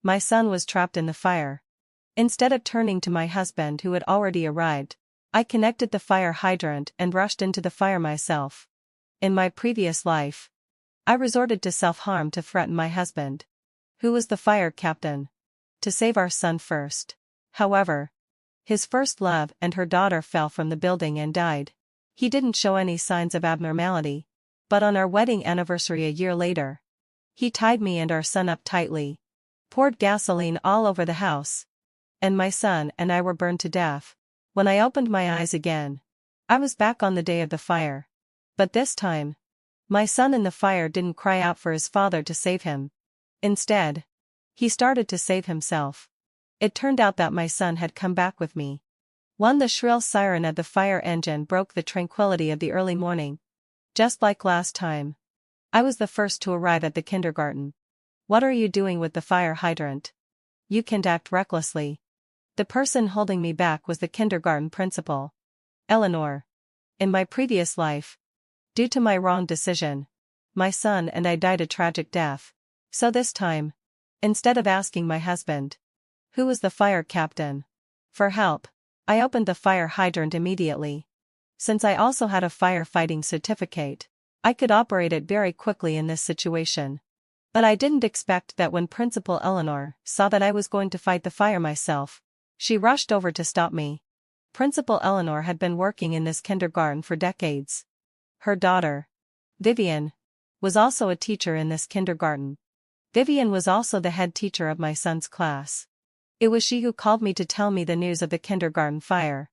My son was trapped in the fire. Instead of turning to my husband who had already arrived, I connected the fire hydrant and rushed into the fire myself. In my previous life, I resorted to self-harm to threaten my husband, who was the fire captain, to save our son first. However, his first love and her daughter fell from the building and died. He didn't show any signs of abnormality, but on our wedding anniversary a year later, he tied me and our son up tightly, poured gasoline all over the house, and my son and I were burned to death. When I opened my eyes again, I was back on the day of the fire. But this time, my son in the fire didn't cry out for his father to save him. Instead, he started to save himself. It turned out that my son had come back with me. The shrill siren of the fire engine broke the tranquility of the early morning. Just like last time, I was the first to arrive at the kindergarten. What are you doing with the fire hydrant? You can't act recklessly. The person holding me back was the kindergarten principal, Eleanor. In my previous life, due to my wrong decision, my son and I died a tragic death. So this time, instead of asking my husband, who was the fire captain, for help, I opened the fire hydrant immediately. Since I also had a firefighting certificate, I could operate it very quickly in this situation. But I didn't expect that when Principal Eleanor saw that I was going to fight the fire myself, she rushed over to stop me. Principal Eleanor had been working in this kindergarten for decades. Her daughter, Vivian, was also a teacher in this kindergarten. Vivian was also the head teacher of my son's class. It was she who called me to tell me the news of the kindergarten fire.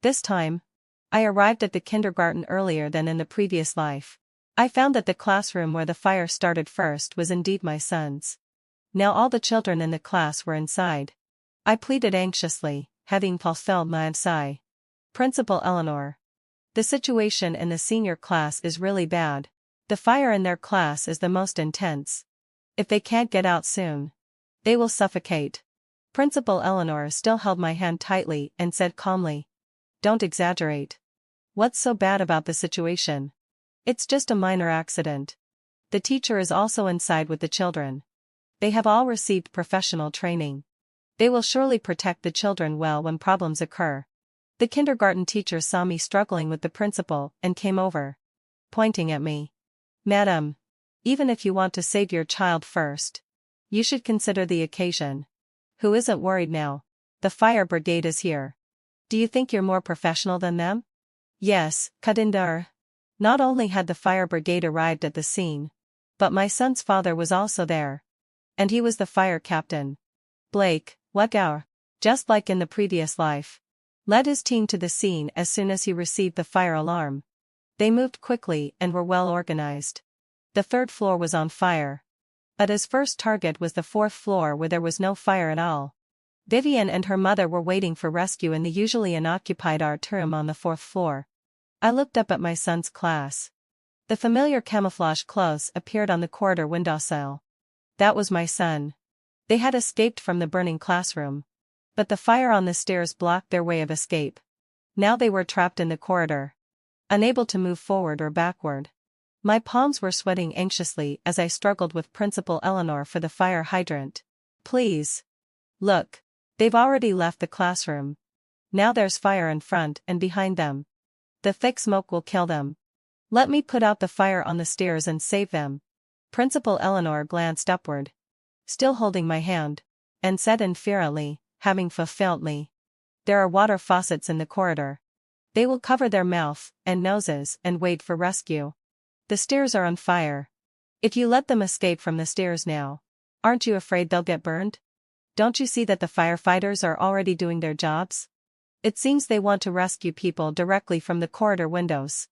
This time, I arrived at the kindergarten earlier than in the previous life. I found that the classroom where the fire started first was indeed my son's. Now all the children in the class were inside. I pleaded anxiously, having fulfilled my sigh. Principal Eleanor. The situation in the senior class is really bad. The fire in their class is the most intense. If they can't get out soon, they will suffocate. Principal Eleanor still held my hand tightly and said calmly, "Don't exaggerate. What's so bad about the situation? It's just a minor accident. The teacher is also inside with the children. They have all received professional training. They will surely protect the children well when problems occur." The kindergarten teacher saw me struggling with the principal and came over, pointing at me. "Madam, even if you want to save your child first, you should consider the occasion. Who isn't worried now? The fire brigade is here. Do you think you're more professional than them?" Yes, Kadindar. Not only had the fire brigade arrived at the scene, but my son's father was also there. And he was the fire captain. Blake, Wetgour, just like in the previous life, led his team to the scene as soon as he received the fire alarm. They moved quickly and were well organized. The third floor was on fire. But his first target was the fourth floor where there was no fire at all. Vivian and her mother were waiting for rescue in the usually unoccupied art room on the fourth floor. I looked up at my son's class. The familiar camouflage clothes appeared on the corridor windowsill. That was my son. They had escaped from the burning classroom. But the fire on the stairs blocked their way of escape. Now they were trapped in the corridor, unable to move forward or backward. My palms were sweating anxiously as I struggled with Principal Eleanor for the fire hydrant. "Please. Look. They've already left the classroom. Now there's fire in front and behind them. The thick smoke will kill them. Let me put out the fire on the stairs and save them." Principal Eleanor glanced upward, still holding my hand, and said inferiorly, having fulfilled me, "There are water faucets in the corridor. They will cover their mouth and noses and wait for rescue. The stairs are on fire. If you let them escape from the stairs now, aren't you afraid they'll get burned? Don't you see that the firefighters are already doing their jobs? It seems they want to rescue people directly from the corridor windows.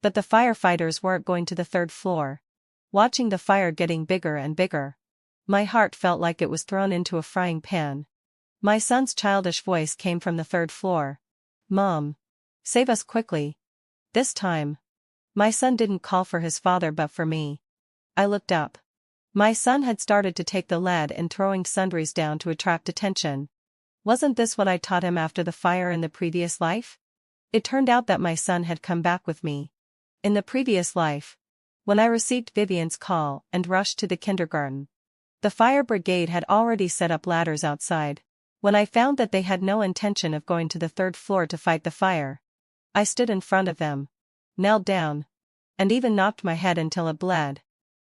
But the firefighters weren't going to the third floor. Watching the fire getting bigger and bigger, my heart felt like it was thrown into a frying pan. My son's childish voice came from the third floor. "Mom. Save us quickly." This time, my son didn't call for his father but for me. I looked up. My son had started to take the lead in throwing sundries down to attract attention. Wasn't this what I taught him after the fire in the previous life? It turned out that my son had come back with me. In the previous life, when I received Vivian's call and rushed to the kindergarten, The fire brigade had already set up ladders outside. When I found that they had no intention of going to the third floor to fight the fire, I stood in front of them, knelt down, and even knocked my head until it bled.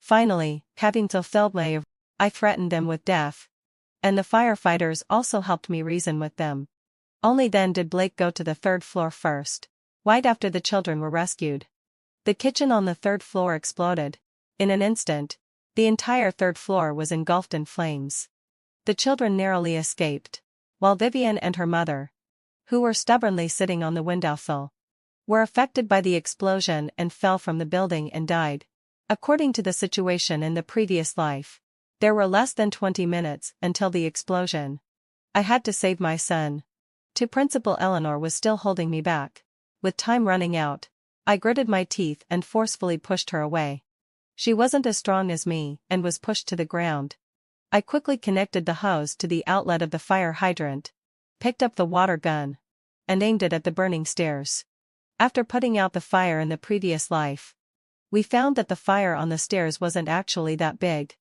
Finally, having fulfilled my, I threatened them with death, and the firefighters also helped me reason with them. Only then did Blake go to the third floor first, right after the children were rescued. The kitchen on the third floor exploded. In an instant, the entire third floor was engulfed in flames. The children narrowly escaped, while Vivian and her mother, who were stubbornly sitting on the windowsill, were affected by the explosion and fell from the building and died. According to the situation in the previous life, there were less than 20 minutes until the explosion. I had to save my son. Principal Eleanor was still holding me back. With time running out, I gritted my teeth and forcefully pushed her away. She wasn't as strong as me and was pushed to the ground. I quickly connected the hose to the outlet of the fire hydrant, picked up the water gun, and aimed it at the burning stairs. After putting out the fire in the previous life, we found that the fire on the stairs wasn't actually that big.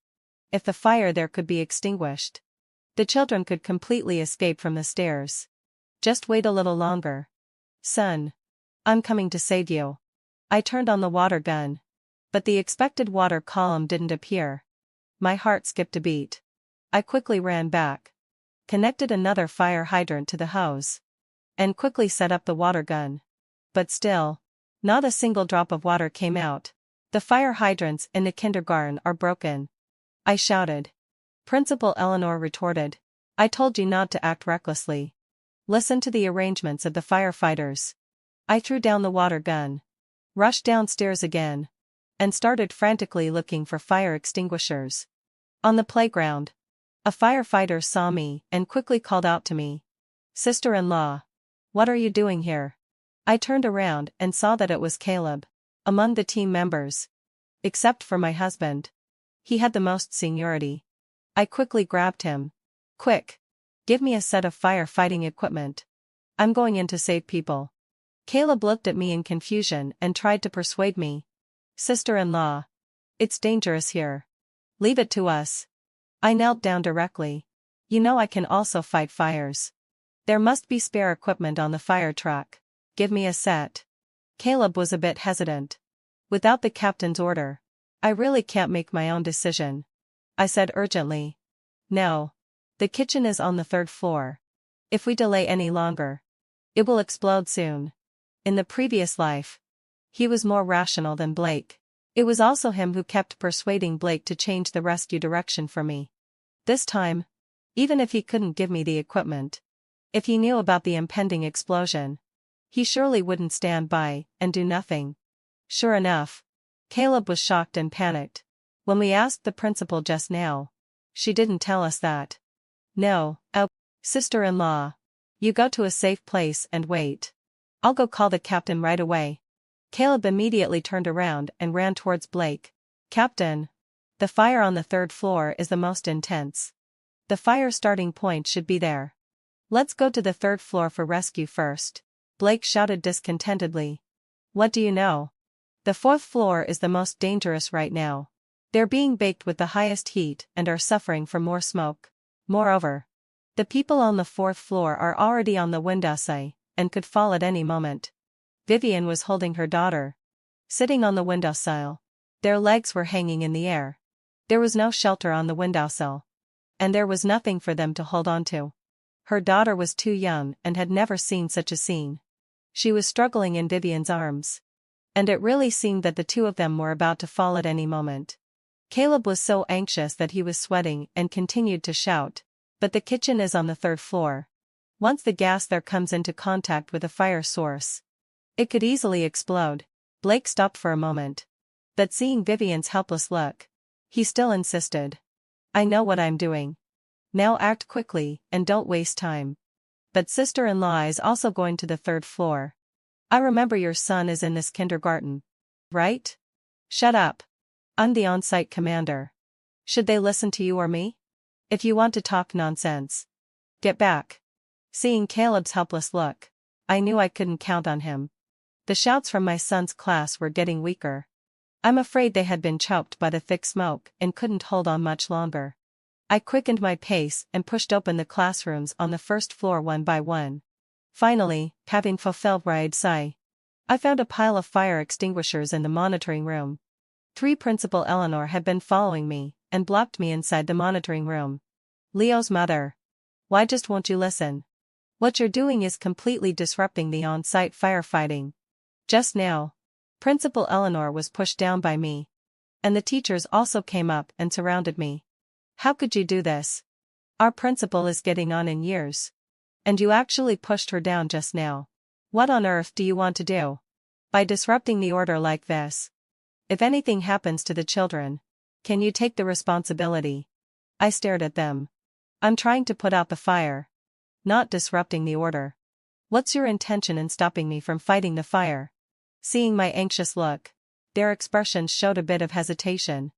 If the fire there could be extinguished, the children could completely escape from the stairs. Just wait a little longer. Son. I'm coming to save you. I turned on the water gun, but the expected water column didn't appear. My heart skipped a beat. I quickly ran back, connected another fire hydrant to the hose, and quickly set up the water gun. But still, not a single drop of water came out. The fire hydrants in the kindergarten are broken, I shouted. Principal Eleanor retorted. I told you not to act recklessly. Listen to the arrangements of the firefighters. I threw down the water gun, rushed downstairs again, and started frantically looking for fire extinguishers. On the playground, a firefighter saw me and quickly called out to me. Sister-in-law, what are you doing here? I turned around and saw that it was Caleb, among the team members. Except for my husband. He had the most seniority. I quickly grabbed him. Quick! Give me a set of firefighting equipment. I'm going in to save people. Caleb looked at me in confusion and tried to persuade me. Sister-in-law. It's dangerous here. Leave it to us. I knelt down directly. You know I can also fight fires. There must be spare equipment on the fire truck. Give me a set. Caleb was a bit hesitant. Without the captain's order, I really can't make my own decision. I said urgently. No. The kitchen is on the third floor. If we delay any longer, it will explode soon. In the previous life, he was more rational than Blake. It was also him who kept persuading Blake to change the rescue direction for me. This time, even if he couldn't give me the equipment, if he knew about the impending explosion, he surely wouldn't stand by and do nothing. Sure enough, Caleb was shocked and panicked. When we asked the principal just now, she didn't tell us that. No, sister-in-law. You go to a safe place and wait. I'll go call the captain right away. Caleb immediately turned around and ran towards Blake. Captain, the fire on the third floor is the most intense. The fire starting point should be there. Let's go to the third floor for rescue first. Blake shouted discontentedly. What do you know? The fourth floor is the most dangerous right now. They're being baked with the highest heat and are suffering from more smoke. Moreover, the people on the fourth floor are already on the windowsill and could fall at any moment. Vivian was holding her daughter, sitting on the windowsill. Their legs were hanging in the air. There was no shelter on the windowsill, and there was nothing for them to hold on to. Her daughter was too young and had never seen such a scene. She was struggling in Vivian's arms, and it really seemed that the two of them were about to fall at any moment. Caleb was so anxious that he was sweating and continued to shout, but the kitchen is on the third floor. Once the gas there comes into contact with a fire source, it could easily explode. Blake stopped for a moment, but seeing Vivian's helpless look, he still insisted. I know what I'm doing. Now act quickly and don't waste time. But sister-in-law is also going to the third floor. I remember your son is in this kindergarten. Right? Shut up. I'm the on-site commander. Should they listen to you or me? If you want to talk nonsense, get back. Seeing Caleb's helpless look, I knew I couldn't count on him. The shouts from my son's class were getting weaker. I'm afraid they had been choked by the thick smoke and couldn't hold on much longer. I quickened my pace and pushed open the classrooms on the first floor one by one. Finally, having fulfilled my sigh, I found a pile of fire extinguishers in the monitoring room. 3 Principal Eleanor had been following me and blocked me inside the monitoring room. Leo's mother. Why just won't you listen? What you're doing is completely disrupting the on-site firefighting. Just now, Principal Eleanor was pushed down by me. And the teachers also came up and surrounded me. How could you do this? Our principal is getting on in years. And you actually pushed her down just now. What on earth do you want to do? By disrupting the order like this. If anything happens to the children, can you take the responsibility? I stared at them. I'm trying to put out the fire, not disrupting the order. What's your intention in stopping me from fighting the fire? Seeing my anxious look, their expressions showed a bit of hesitation.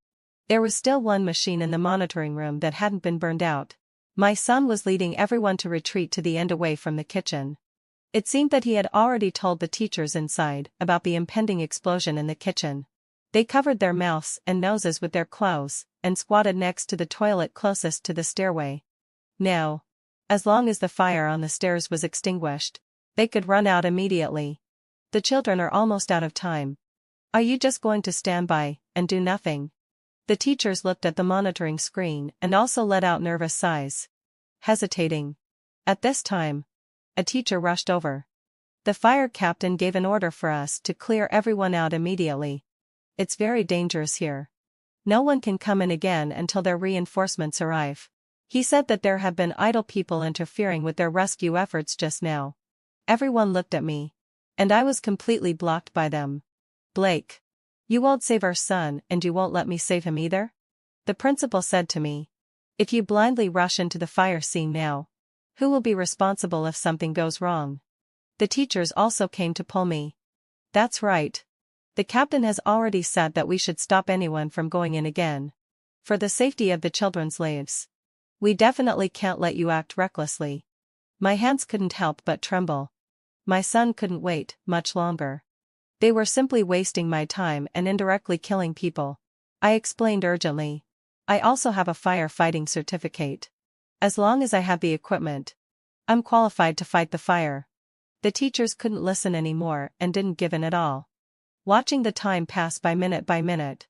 There was still one machine in the monitoring room that hadn't been burned out. My son was leading everyone to retreat to the end away from the kitchen. It seemed that he had already told the teachers inside about the impending explosion in the kitchen. They covered their mouths and noses with their clothes and squatted next to the toilet closest to the stairway. Now, as long as the fire on the stairs was extinguished, they could run out immediately. The children are almost out of time. Are you just going to stand by and do nothing? The teachers looked at the monitoring screen and also let out nervous sighs. Hesitating. At this time, a teacher rushed over. The fire captain gave an order for us to clear everyone out immediately. It's very dangerous here. No one can come in again until their reinforcements arrive. He said that there have been idle people interfering with their rescue efforts just now. Everyone looked at me. And I was completely blocked by them. Blake. You won't save our son and you won't let me save him either? The principal said to me. If you blindly rush into the fire scene now, who will be responsible if something goes wrong? The teachers also came to pull me. That's right. The captain has already said that we should stop anyone from going in again. For the safety of the children's lives. We definitely can't let you act recklessly. My hands couldn't help but tremble. My son couldn't wait much longer. They were simply wasting my time and indirectly killing people. I explained urgently. I also have a firefighting certificate. As long as I have the equipment, I'm qualified to fight the fire. The teachers couldn't listen anymore and didn't give in at all. Watching the time pass by minute,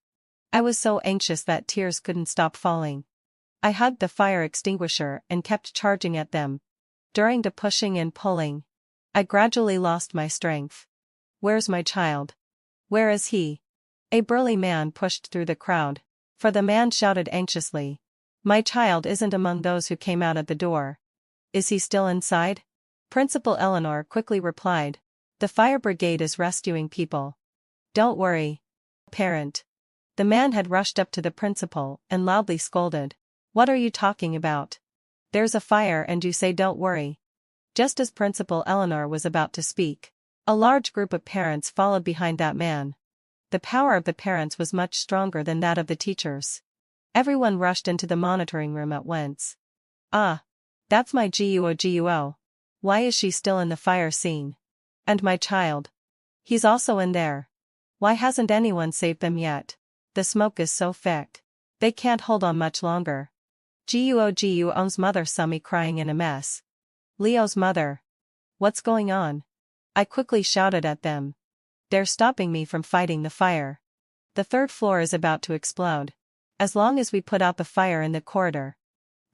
I was so anxious that tears couldn't stop falling. I hugged the fire extinguisher and kept charging at them. During the pushing and pulling, I gradually lost my strength. Where's my child? Where is he? A burly man pushed through the crowd, for the man shouted anxiously. My child isn't among those who came out at the door. Is he still inside? Principal Eleanor quickly replied. The fire brigade is rescuing people. Don't worry. Parent. The man had rushed up to the principal and loudly scolded. What are you talking about? There's a fire and you say don't worry. Just as Principal Eleanor was about to speak, a large group of parents followed behind that man. The power of the parents was much stronger than that of the teachers. Everyone rushed into the monitoring room at once. Ah. That's my GUO. Why is she still in the fire scene? And my child? He's also in there. Why hasn't anyone saved them yet? The smoke is so thick. They can't hold on much longer. GUO's mother saw me crying in a mess. Leo's mother. What's going on? I quickly shouted at them. They're stopping me from fighting the fire. The 3rd floor is about to explode. As long as we put out the fire in the corridor,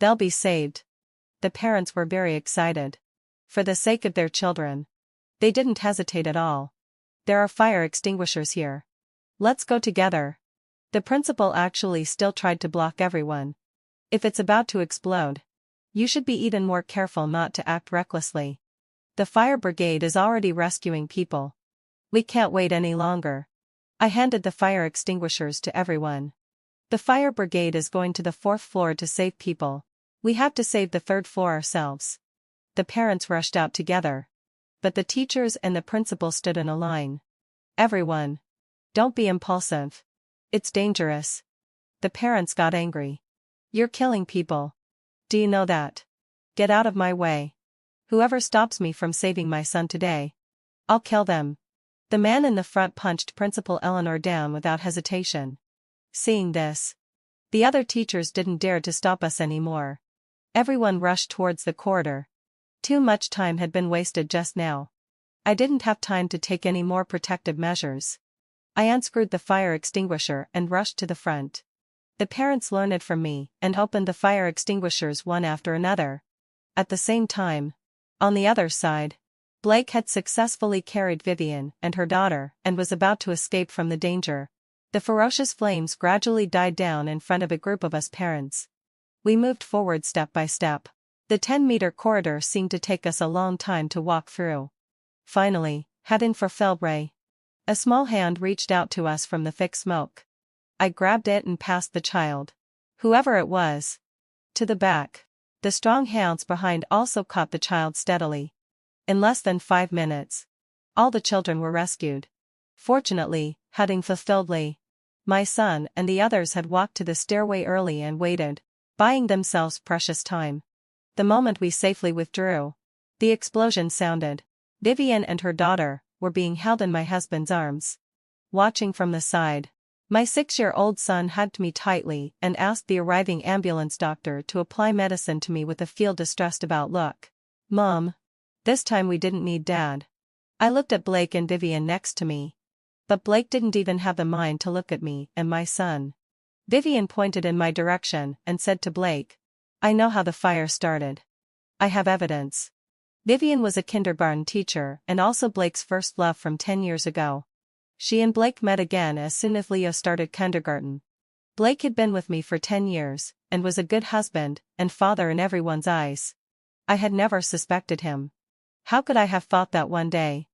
they'll be saved. The parents were very excited. For the sake of their children. They didn't hesitate at all. There are fire extinguishers here. Let's go together. The principal actually still tried to block everyone. If it's about to explode, you should be even more careful not to act recklessly. The fire brigade is already rescuing people. We can't wait any longer. I handed the fire extinguishers to everyone. The fire brigade is going to the 4th floor to save people. We have to save the 3rd floor ourselves. The parents rushed out together. But the teachers and the principal stood in a line. Everyone. Don't be impulsive. It's dangerous. The parents got angry. You're killing people. Do you know that? Get out of my way. Whoever stops me from saving my son today, I'll kill them. The man in the front punched Principal Eleanor down without hesitation. Seeing this, The other teachers didn't dare to stop us anymore. Everyone rushed towards the corridor. Too much time had been wasted just now. I didn't have time to take any more protective measures. I unscrewed the fire extinguisher and rushed to the front. The parents learned from me and opened the fire extinguishers one after another. At the same time, on the other side, Blake had successfully carried Vivian and her daughter and was about to escape from the danger. The ferocious flames gradually died down in front of a group of us parents. We moved forward step by step. The 10-meter corridor seemed to take us a long time to walk through. Finally, heading for Fire.let, a small hand reached out to us from the thick smoke. I grabbed it and passed the child, whoever it was, to the back. The strong hands behind also caught the child steadily. In less than 5 minutes, all the children were rescued. Fortunately, heading for Fire.let, my son and the others had walked to the stairway early and waited, buying themselves precious time. The moment we safely withdrew, the explosion sounded. Vivian and her daughter were being held in my husband's arms. Watching from the side, my 6-year-old son hugged me tightly and asked the arriving ambulance doctor to apply medicine to me with a feel distressed about look. "Mom, this time we didn't need Dad." I looked at Blake and Vivian next to me. But Blake didn't even have the mind to look at me and my son. Vivian pointed in my direction and said to Blake, "I know how the fire started. I have evidence." Vivian was a kindergarten teacher and also Blake's first love from 10 years ago. She and Blake met again as soon as Leo started kindergarten. Blake had been with me for 10 years and was a good husband and father in everyone's eyes. I had never suspected him. How could I have thought that one day,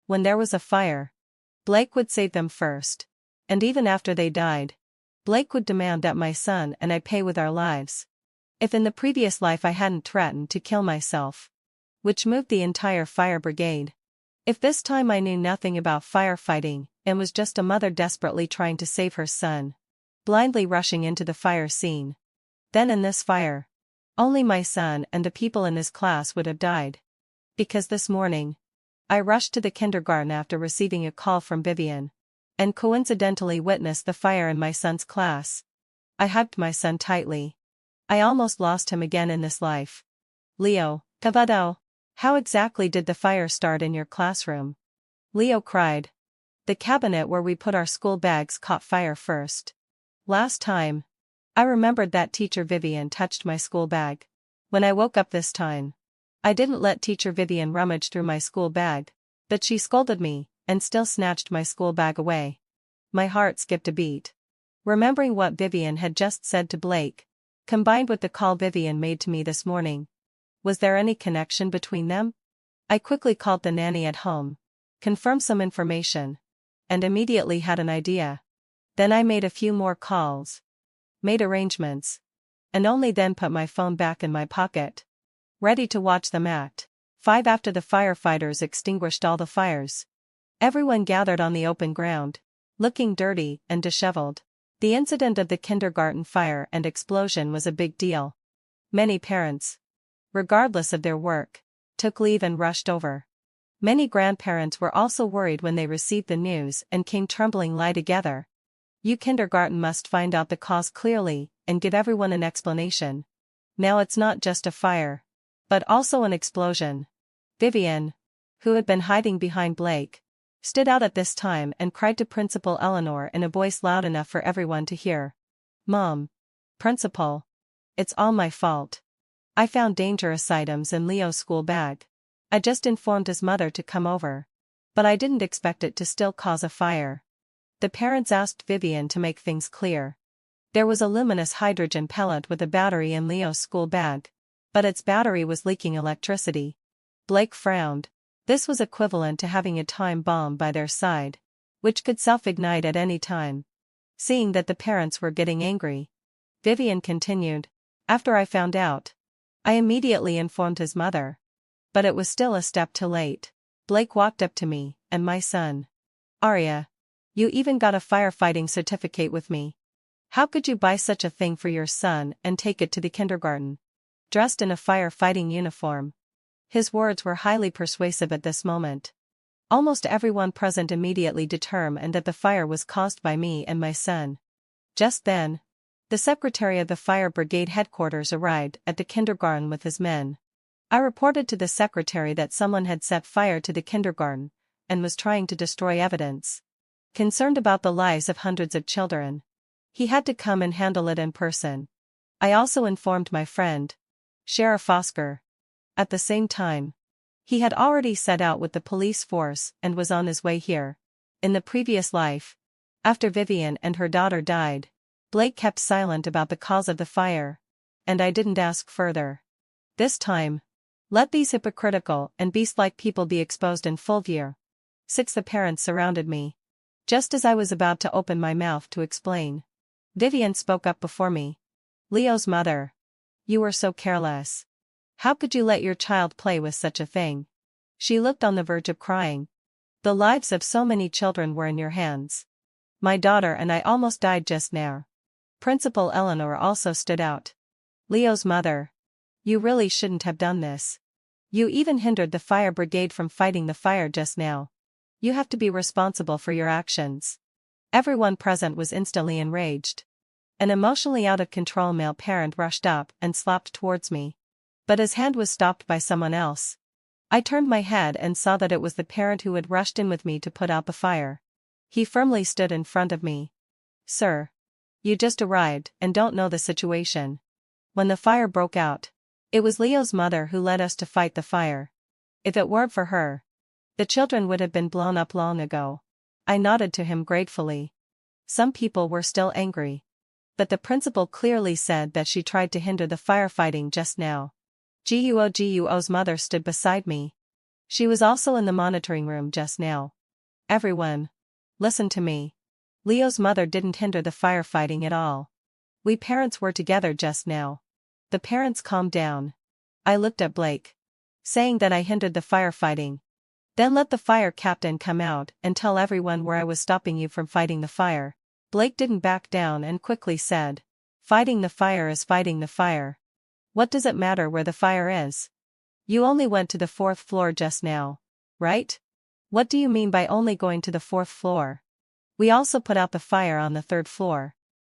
when there was a fire, Blake would save them first, and even after they died, Blake would demand that my son and I pay with our lives. If in the previous life I hadn't threatened to kill myself, which moved the entire fire brigade. If this time I knew nothing about firefighting and was just a mother desperately trying to save her son, blindly rushing into the fire scene. Then in this fire, only my son and the people in his class would have died. Because this morning, I rushed to the kindergarten after receiving a call from Vivian, and coincidentally witnessed the fire in my son's class. I hugged my son tightly. I almost lost him again in this life. "Leo, Cavado, how exactly did the fire start in your classroom?" Leo cried. "The cabinet where we put our school bags caught fire first. Last time, I remembered that teacher Vivian touched my school bag. When I woke up this time, I didn't let teacher Vivian rummage through my school bag, but she scolded me and still snatched my school bag away." My heart skipped a beat. Remembering what Vivian had just said to Blake, combined with the call Vivian made to me this morning. Was there any connection between them? I quickly called the nanny at home, confirmed some information, and immediately had an idea. Then I made a few more calls, made arrangements, and only then put my phone back in my pocket, ready to watch them act. 5 after the firefighters extinguished all the fires. Everyone gathered on the open ground, looking dirty and disheveled. The incident of the kindergarten fire and explosion was a big deal. Many parents, regardless of their work, took leave and rushed over. Many grandparents were also worried when they received the news and came trembling lie together. You kindergarten must find out the cause clearly and give everyone an explanation. Now it's not just a fire, but also an explosion. Vivian, who had been hiding behind Blake, stood out at this time and cried to Principal Eleanor in a voice loud enough for everyone to hear. "Mom, Principal, it's all my fault. I found dangerous items in Leo's school bag. I just informed his mother to come over. But I didn't expect it to still cause a fire." The parents asked Vivian to make things clear. There was a luminous hydrogen pellet with a battery in Leo's school bag, but its battery was leaking electricity. Blake frowned. This was equivalent to having a time bomb by their side, which could self-ignite at any time. Seeing that the parents were getting angry, Vivian continued, "After I found out, I immediately informed his mother. But it was still a step too late." Blake walked up to me and my son. "Arya, you even got a firefighting certificate with me. How could you buy such a thing for your son and take it to the kindergarten, dressed in a firefighting uniform?" His words were highly persuasive at this moment. Almost everyone present immediately determined that the fire was caused by me and my son. Just then, The secretary of the fire brigade headquarters arrived at the kindergarten with his men. I reported to the secretary that someone had set fire to the kindergarten and was trying to destroy evidence. Concerned about the lives of hundreds of children, he had to come and handle it in person. I also informed my friend, Sheriff Oscar. At the same time, he had already set out with the police force and was on his way here. In the previous life, after Vivian and her daughter died, Blake kept silent about the cause of the fire, and I didn't ask further. This time, let these hypocritical and beast-like people be exposed in full view. 6. The parents surrounded me. Just as I was about to open my mouth to explain, Vivian spoke up before me. Leo's mother. You were so careless. How could you let your child play with such a thing? She looked on the verge of crying. The lives of so many children were in your hands. My daughter and I almost died just now. Principal Eleanor also stood out. Leo's mother. You really shouldn't have done this. You even hindered the fire brigade from fighting the fire just now. You have to be responsible for your actions. Everyone present was instantly enraged. An emotionally out of control male parent rushed up and slapped towards me. But his hand was stopped by someone else. I turned my head and saw that it was the parent who had rushed in with me to put out the fire. He firmly stood in front of me. Sir. You just arrived and don't know the situation. When the fire broke out, it was Leo's mother who led us to fight the fire. If it weren't for her, the children would have been blown up long ago. I nodded to him gratefully. Some people were still angry. But the principal clearly said that she tried to hinder the firefighting just now. Guo's mother stood beside me. She was also in the monitoring room just now. Everyone, listen to me. Leo's mother didn't hinder the firefighting at all. We parents were together just now. The parents calmed down. I looked at Blake, saying that I hindered the firefighting. Then let the fire captain come out and tell everyone where I was stopping you from fighting the fire. Blake didn't back down and quickly said, fighting the fire is fighting the fire. What does it matter where the fire is? You only went to the 4th floor just now, right? What do you mean by only going to the 4th floor? We also put out the fire on the 3rd floor.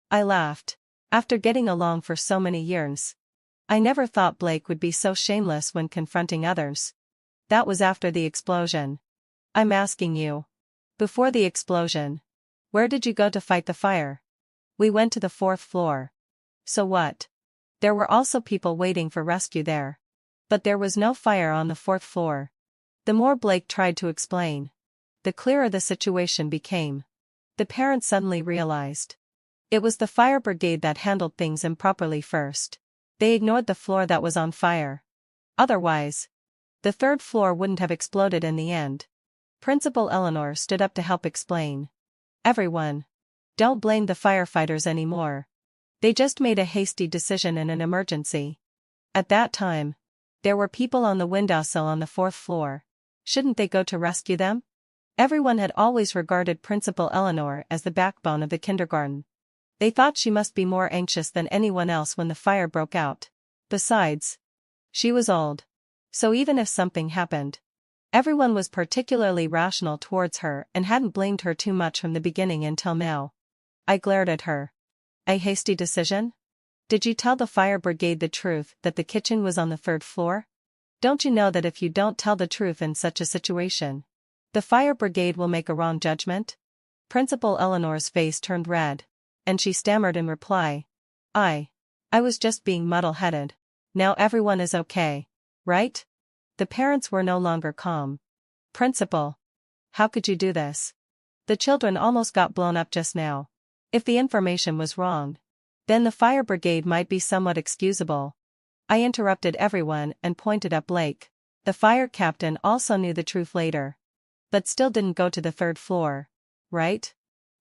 I laughed. After getting along for so many years, I never thought Blake would be so shameless when confronting others. That was after the explosion. I'm asking you. Before the explosion, where did you go to fight the fire? We went to the 4th floor. So what? There were also people waiting for rescue there. But there was no fire on the 4th floor. The more Blake tried to explain, the clearer the situation became. The parents suddenly realized. It was the fire brigade that handled things improperly first. They ignored the floor that was on fire. Otherwise, the 3rd floor wouldn't have exploded in the end. Principal Eleanor stood up to help explain. Everyone, don't blame the firefighters anymore. They just made a hasty decision in an emergency. At that time, there were people on the windowsill on the 4th floor. Shouldn't they go to rescue them? Everyone had always regarded Principal Eleanor as the backbone of the kindergarten. They thought she must be more anxious than anyone else when the fire broke out. Besides, she was old. So even if something happened, everyone was particularly rational towards her and hadn't blamed her too much from the beginning until now. I glared at her. A hasty decision? Did you tell the fire brigade the truth that the kitchen was on the 3rd floor? Don't you know that if you don't tell the truth in such a situation, the fire brigade will make a wrong judgment? Principal Eleanor's face turned red, and she stammered in reply. I was just being muddle-headed. Now everyone is okay, right? The parents were no longer calm. Principal, how could you do this? The children almost got blown up just now. If the information was wrong, then the fire brigade might be somewhat excusable. I interrupted everyone and pointed at Blake. The fire captain also knew the truth later, but still didn't go to the 3rd floor, right?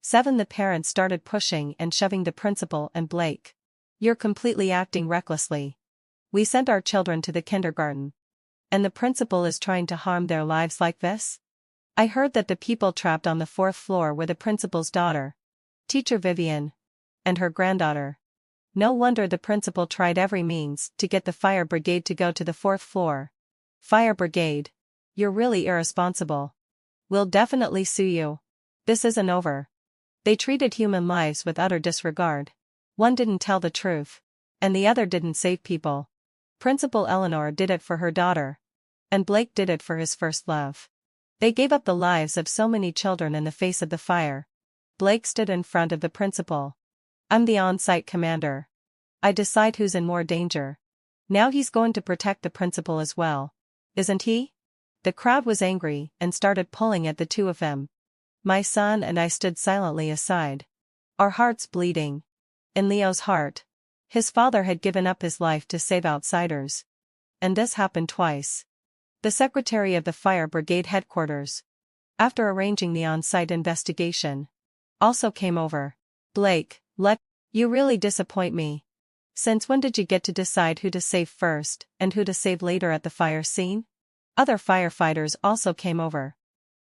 7. The parents started pushing and shoving the principal and Blake. You're completely acting recklessly. We sent our children to the kindergarten. And the principal is trying to harm their lives like this? I heard that the people trapped on the 4th floor were the principal's daughter, teacher Vivian, and her granddaughter. No wonder the principal tried every means to get the fire brigade to go to the 4th floor. Fire brigade, you're really irresponsible. We'll definitely sue you. This isn't over. They treated human lives with utter disregard. One didn't tell the truth. And the other didn't save people. Principal Eleanor did it for her daughter. And Blake did it for his first love. They gave up the lives of so many children in the face of the fire. Blake stood in front of the principal. I'm the on-site commander. I decide who's in more danger. Now he's going to protect the principal as well. Isn't he? The crowd was angry and started pulling at the two of them. My son and I stood silently aside. Our hearts bleeding. In Leo's heart. His father had given up his life to save outsiders. And this happened twice. The secretary of the fire brigade headquarters, after arranging the on-site investigation, also came over. Blake.let, you really disappoint me. Since when did you get to decide who to save first and who to save later at the fire scene? Other firefighters also came over.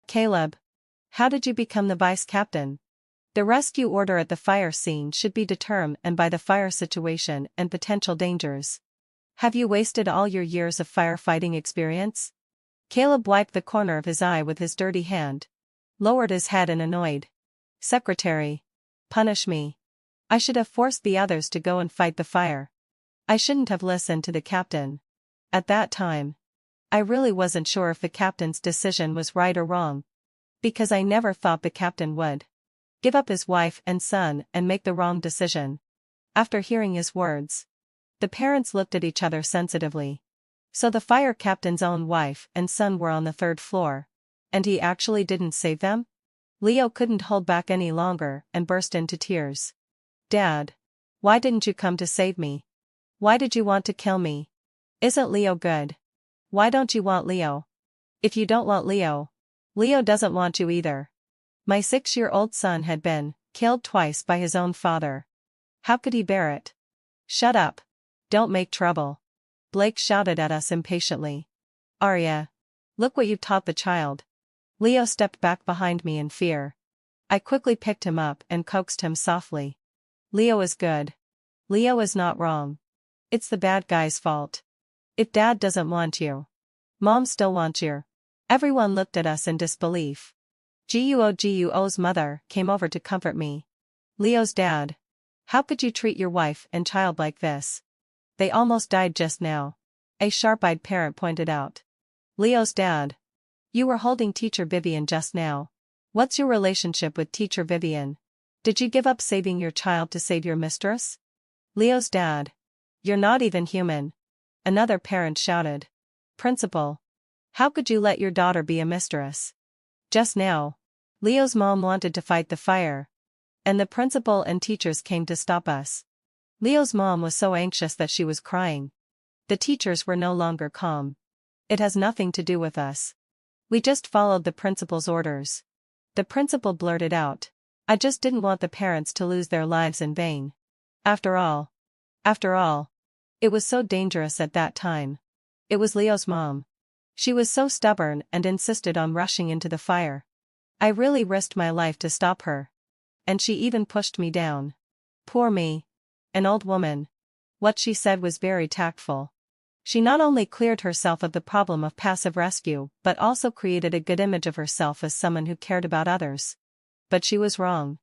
Caleb, how did you become the vice captain? The rescue order at the fire scene should be determined by the fire situation and potential dangers. Have you wasted all your years of firefighting experience? Caleb wiped the corner of his eye with his dirty hand, lowered his head and annoyed. Secretary. Punish me. I should have forced the others to go and fight the fire. I shouldn't have listened to the captain. At that time, I really wasn't sure if the captain's decision was right or wrong. Because I never thought the captain would give up his wife and son and make the wrong decision. After hearing his words, the parents looked at each other sensitively. So the fire captain's own wife and son were on the third floor. And he actually didn't save them? Leo couldn't hold back any longer and burst into tears. Dad, why didn't you come to save me? Why did you want to kill me? Isn't Leo good? Why don't you want Leo? If you don't want Leo, Leo doesn't want you either. My 6-year-old son had been killed twice by his own father. How could he bear it? Shut up. Don't make trouble. Blake shouted at us impatiently. Arya, look what you've taught the child. Leo stepped back behind me in fear. I quickly picked him up and coaxed him softly. Leo is good. Leo is not wrong. It's the bad guy's fault. If Dad doesn't want you, Mom still wants you. Everyone looked at us in disbelief. Guo's mother came over to comfort me. Leo's dad. How could you treat your wife and child like this? They almost died just now. A sharp-eyed parent pointed out. Leo's dad. You were holding Teacher Vivian just now. What's your relationship with Teacher Vivian? Did you give up saving your child to save your mistress? Leo's dad. You're not even human. Another parent shouted. Principal. How could you let your daughter be a mistress? Just now, Leo's mom wanted to fight the fire. And the principal and teachers came to stop us. Leo's mom was so anxious that she was crying. The teachers were no longer calm. It has nothing to do with us. We just followed the principal's orders. The principal blurted out. I just didn't want the parents to lose their lives in vain. After all, it was so dangerous at that time. It was Leo's mom. She was so stubborn and insisted on rushing into the fire. I really risked my life to stop her. And she even pushed me down. Poor me. An old woman. What she said was very tactful. She not only cleared herself of the problem of passive rescue but also created a good image of herself as someone who cared about others. But she was wrong.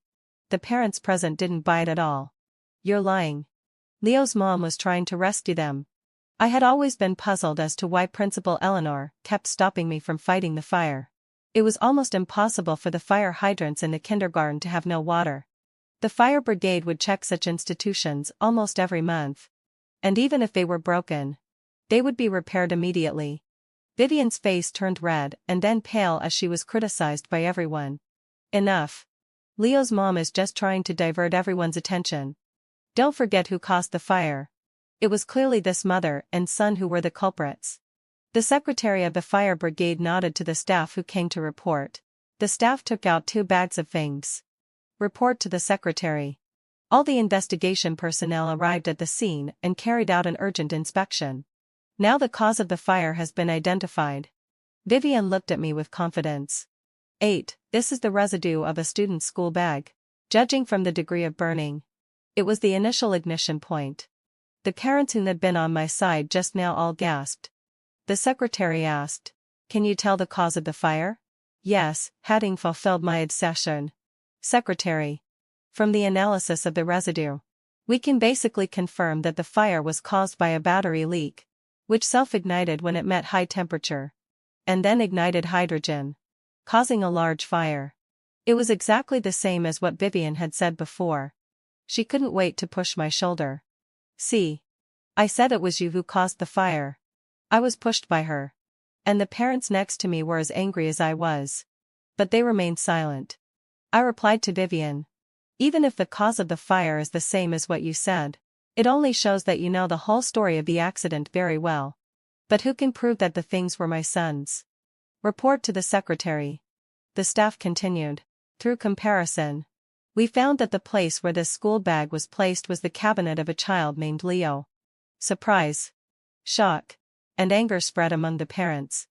The parents present didn't buy it at all. You're lying. Leo's mom was trying to rescue them. I had always been puzzled as to why Principal Eleanor kept stopping me from fighting the fire. It was almost impossible for the fire hydrants in the kindergarten to have no water. The fire brigade would check such institutions almost every month. And even if they were broken, they would be repaired immediately. Vivian's face turned red and then pale as she was criticized by everyone. Enough. Leo's mom is just trying to divert everyone's attention. Don't forget who caused the fire. It was clearly this mother and son who were the culprits. The secretary of the fire brigade nodded to the staff who came to report. The staff took out 2 bags of things. Report to the secretary. All the investigation personnel arrived at the scene and carried out an urgent inspection. Now the cause of the fire has been identified. Vivian looked at me with confidence. 8. This is the residue of a student's school bag. Judging from the degree of burning, it was the initial ignition point. The parents who had been on my side just now all gasped. The secretary asked, "Can you tell the cause of the fire?" Yes, having fulfilled my obsession. Secretary. From the analysis of the residue, We can basically confirm that the fire was caused by a battery leak, which self-ignited when it met high temperature, and then ignited hydrogen, causing a large fire. It was exactly the same as what Vivian had said before. She couldn't wait to push my shoulder. See? I said it was you who caused the fire. I was pushed by her. And the parents next to me were as angry as I was. But they remained silent. I replied to Vivian. Even if the cause of the fire is the same as what you said, it only shows that you know the whole story of the accident very well. But who can prove that the things were my son's? Report to the secretary. The staff continued. Through comparison, we found that the place where this school bag was placed was the cabinet of a child named Leo. Surprise, shock, and anger spread among the parents.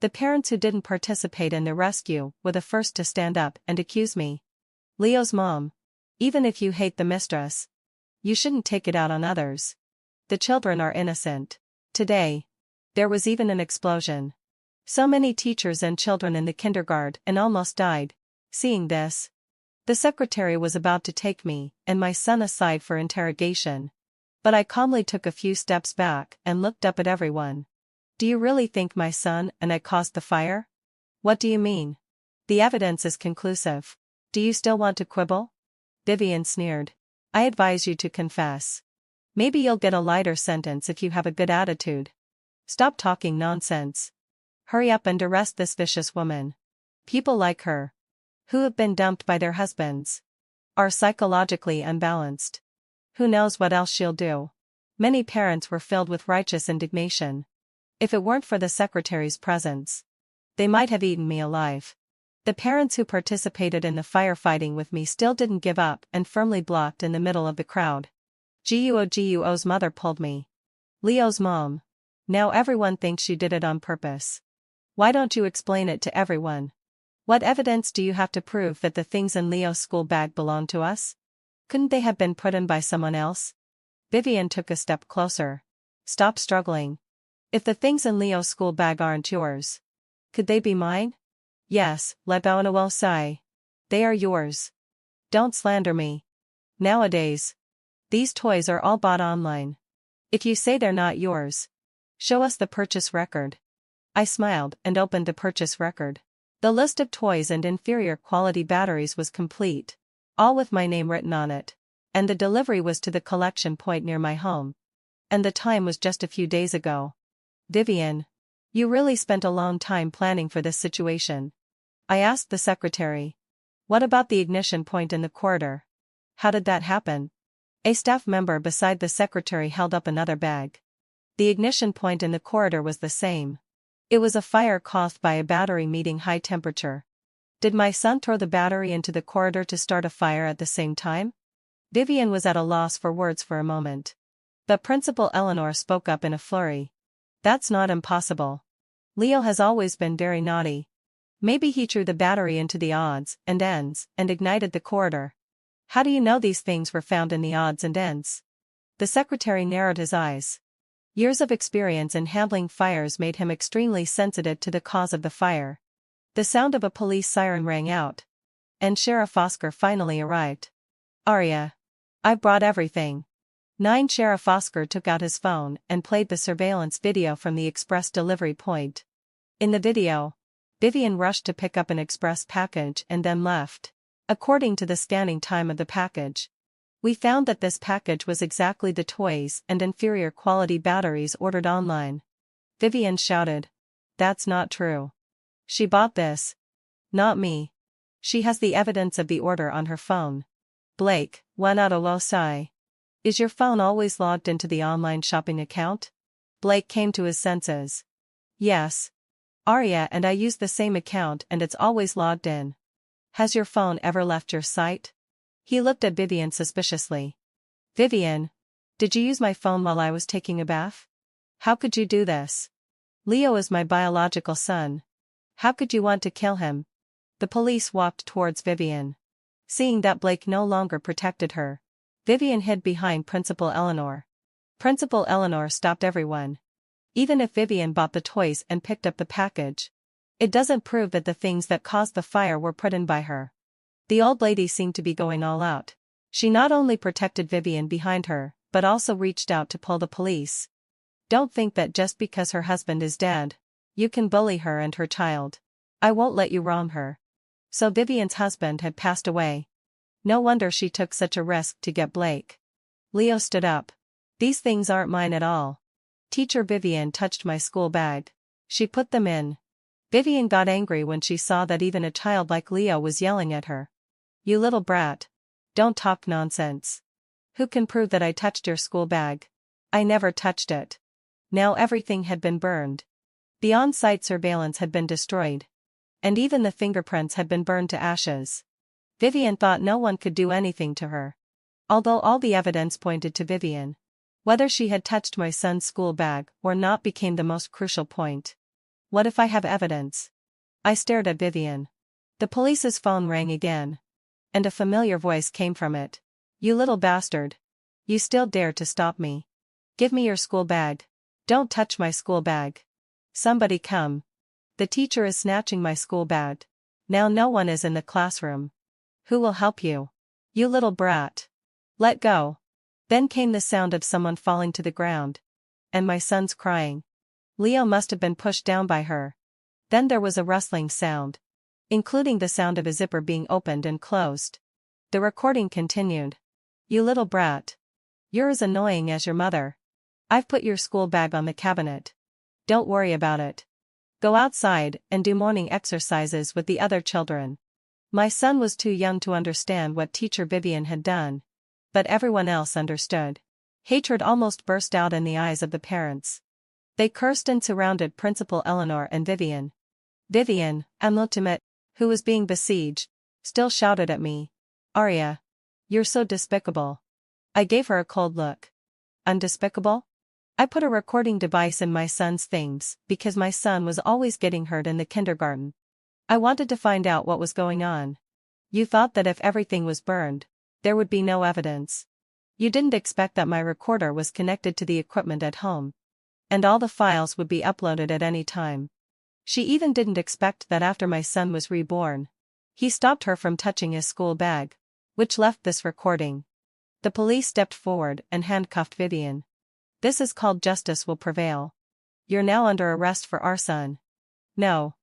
The parents who didn't participate in the rescue were the first to stand up and accuse me. Leo's mom. Even if you hate the mistress, you shouldn't take it out on others. The children are innocent. Today, there was even an explosion. So many teachers and children in the kindergarten almost died. Seeing this, the secretary was about to take me and my son aside for interrogation. But I calmly took a few steps back and looked up at everyone. Do you really think my son and I caused the fire? What do you mean? The evidence is conclusive. Do you still want to quibble? Vivian sneered. I advise you to confess. Maybe you'll get a lighter sentence if you have a good attitude. Stop talking nonsense. Hurry up and arrest this vicious woman. People like her, who have been dumped by their husbands, are psychologically unbalanced. Who knows what else she'll do? Many parents were filled with righteous indignation. If it weren't for the secretary's presence, they might have eaten me alive. The parents who participated in the firefighting with me still didn't give up and firmly blocked in the middle of the crowd. Guo's mother pulled me. Leo's mom. Now everyone thinks you did it on purpose. Why don't you explain it to everyone? What evidence do you have to prove that the things in Leo's school bag belong to us? Couldn't they have been put in by someone else? Vivian took a step closer. Stop struggling. If the things in Leo's school bag aren't yours, could they be mine? Yes, Lebaono Sai. They are yours. Don't slander me. Nowadays, these toys are all bought online. If you say they're not yours, show us the purchase record. I smiled and opened the purchase record. The list of toys and inferior quality batteries was complete, all with my name written on it, and the delivery was to the collection point near my home. And the time was just a few days ago. Vivian, you really spent a long time planning for this situation. I asked the secretary. What about the ignition point in the corridor? How did that happen? A staff member beside the secretary held up another bag. The ignition point in the corridor was the same. It was a fire caused by a battery meeting high temperature. Did my son throw the battery into the corridor to start a fire at the same time? Vivian was at a loss for words for a moment. But Principal Eleanor spoke up in a flurry. That's not impossible. Leo has always been very naughty. Maybe he threw the battery into the odds and ends and ignited the corridor. How do you know these things were found in the odds and ends? The secretary narrowed his eyes. Years of experience in handling fires made him extremely sensitive to the cause of the fire. The sound of a police siren rang out. And Sheriff Oscar finally arrived. Arya. I've brought everything. Sheriff Oscar took out his phone and played the surveillance video from the express delivery point. In the video, Vivian rushed to pick up an express package and then left. According to the scanning time of the package, we found that this package was exactly the toys and inferior quality batteries ordered online. Vivian shouted. That's not true. She bought this. Not me. She has the evidence of the order on her phone. Blake, one out of Losai. Is your phone always logged into the online shopping account? Blake came to his senses. Yes. Arya and I use the same account and it's always logged in. Has your phone ever left your site? He looked at Vivian suspiciously. Vivian, did you use my phone while I was taking a bath? How could you do this? Leo is my biological son. How could you want to kill him? The police walked towards Vivian. Seeing that Blake no longer protected her, Vivian hid behind Principal Eleanor. Principal Eleanor stopped everyone. Even if Vivian bought the toys and picked up the package, it doesn't prove that the things that caused the fire were put in by her. The old lady seemed to be going all out. She not only protected Vivian behind her, but also reached out to pull the police. Don't think that just because her husband is dead, you can bully her and her child. I won't let you wrong her. So Vivian's husband had passed away. No wonder she took such a risk to get Blake. Leo stood up. These things aren't mine at all. Teacher Vivian touched my school bag. She put them in. Vivian got angry when she saw that even a child like Leo was yelling at her. You little brat. Don't talk nonsense. Who can prove that I touched your school bag? I never touched it. Now everything had been burned. The on-site surveillance had been destroyed. And even the fingerprints had been burned to ashes. Vivian thought no one could do anything to her. Although all the evidence pointed to Vivian. Whether she had touched my son's school bag or not became the most crucial point. What if I have evidence? I stared at Vivian. The police's phone rang again. And a familiar voice came from it. You little bastard. You still dare to stop me. Give me your school bag. Don't touch my school bag. Somebody come. The teacher is snatching my school bag. Now no one is in the classroom. Who will help you? You little brat. Let go. Then came the sound of someone falling to the ground. And my son's crying. Leo must have been pushed down by her. Then there was a rustling sound. Including the sound of a zipper being opened and closed. The recording continued. You little brat. You're as annoying as your mother. I've put your school bag on the cabinet. Don't worry about it. Go outside and do morning exercises with the other children. My son was too young to understand what teacher Vivian had done. But everyone else understood. Hatred almost burst out in the eyes of the parents. They cursed and surrounded Principal Eleanor and Vivian. Vivian, ultimate, who was being besieged, still shouted at me. Arya. You're so despicable. I gave her a cold look. Undespicable? I put a recording device in my son's things because my son was always getting hurt in the kindergarten. I wanted to find out what was going on. You thought that if everything was burned, there would be no evidence. You didn't expect that my recorder was connected to the equipment at home. And all the files would be uploaded at any time. She even didn't expect that after my son was reborn, he stopped her from touching his school bag, which left this recording. The police stepped forward and handcuffed Vivian. This is called justice will prevail. You're now under arrest for arson. No.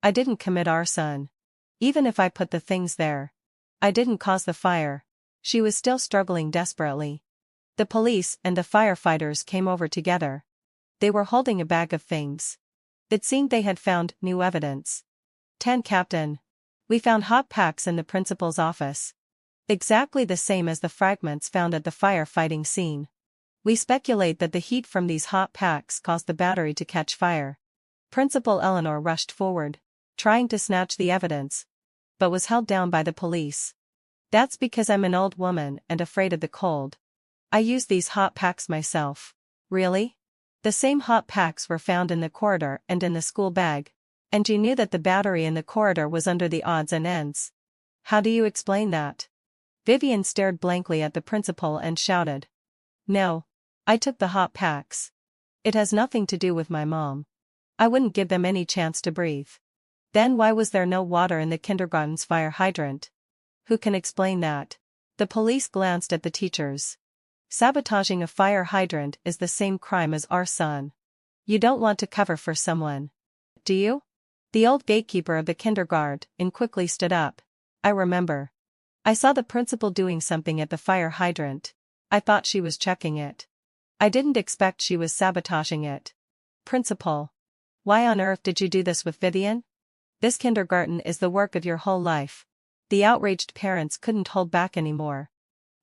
I didn't commit arson. Even if I put the things there. I didn't cause the fire. She was still struggling desperately. The police and the firefighters came over together. They were holding a bag of things. It seemed they had found new evidence. 10 Captain. We found hot packs in the principal's office. Exactly the same as the fragments found at the firefighting scene. We speculate that the heat from these hot packs caused the battery to catch fire. Principal Eleanor rushed forward, trying to snatch the evidence, but was held down by the police. That's because I'm an old woman and afraid of the cold. I used these hot packs myself. Really? The same hot packs were found in the corridor and in the school bag, and you knew that the battery in the corridor was under the odds and ends. How do you explain that? Vivian stared blankly at the principal and shouted. No. I took the hot packs. It has nothing to do with my mom. I wouldn't give them any chance to breathe. Then why was there no water in the kindergarten's fire hydrant? Who can explain that? The police glanced at the teachers. Sabotaging a fire hydrant is the same crime as arson. You don't want to cover for someone. Do you? The old gatekeeper of the kindergarten quickly stood up. I remember. I saw the principal doing something at the fire hydrant. I thought she was checking it. I didn't expect she was sabotaging it. Principal. Why on earth did you do this with Vivian? This kindergarten is the work of your whole life. The outraged parents couldn't hold back anymore.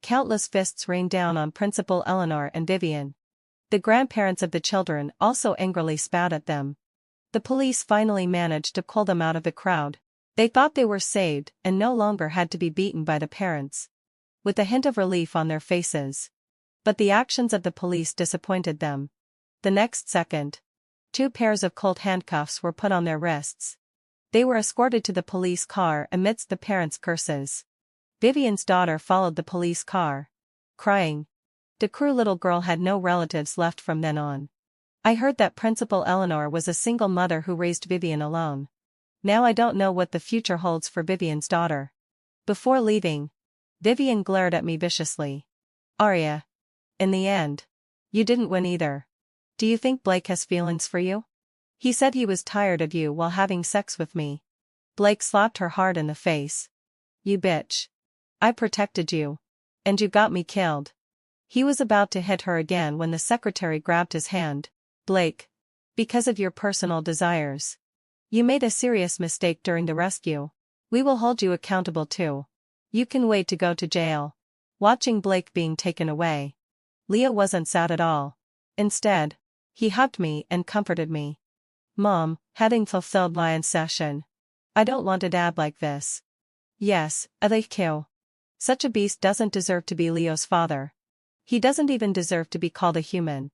Countless fists rained down on Principal Eleanor and Vivian. The grandparents of the children also angrily spat at them. The police finally managed to pull them out of the crowd. They thought they were saved and no longer had to be beaten by the parents. With a hint of relief on their faces. But the actions of the police disappointed them. The next second, 2 pairs of cold handcuffs were put on their wrists. They were escorted to the police car amidst the parents' curses. Vivian's daughter followed the police car, crying. The cruel little girl had no relatives left from then on. I heard that Principal Eleanor was a single mother who raised Vivian alone. Now I don't know what the future holds for Vivian's daughter. Before leaving, Vivian glared at me viciously. Arya. In the end, you didn't win either. Do you think Blake has feelings for you? He said he was tired of you while having sex with me. Blake slapped her hard in the face. You bitch. I protected you. And you got me killed. He was about to hit her again when the secretary grabbed his hand. Blake. Because of your personal desires. You made a serious mistake during the rescue. We will hold you accountable too. You can wait to go to jail. Watching Blake being taken away. Leo wasn't sad at all. Instead, he hugged me and comforted me. Mom, having fulfilled my session. I don't want a dad like this. Yes, Alekio. Such a beast doesn't deserve to be Leo's father. He doesn't even deserve to be called a human.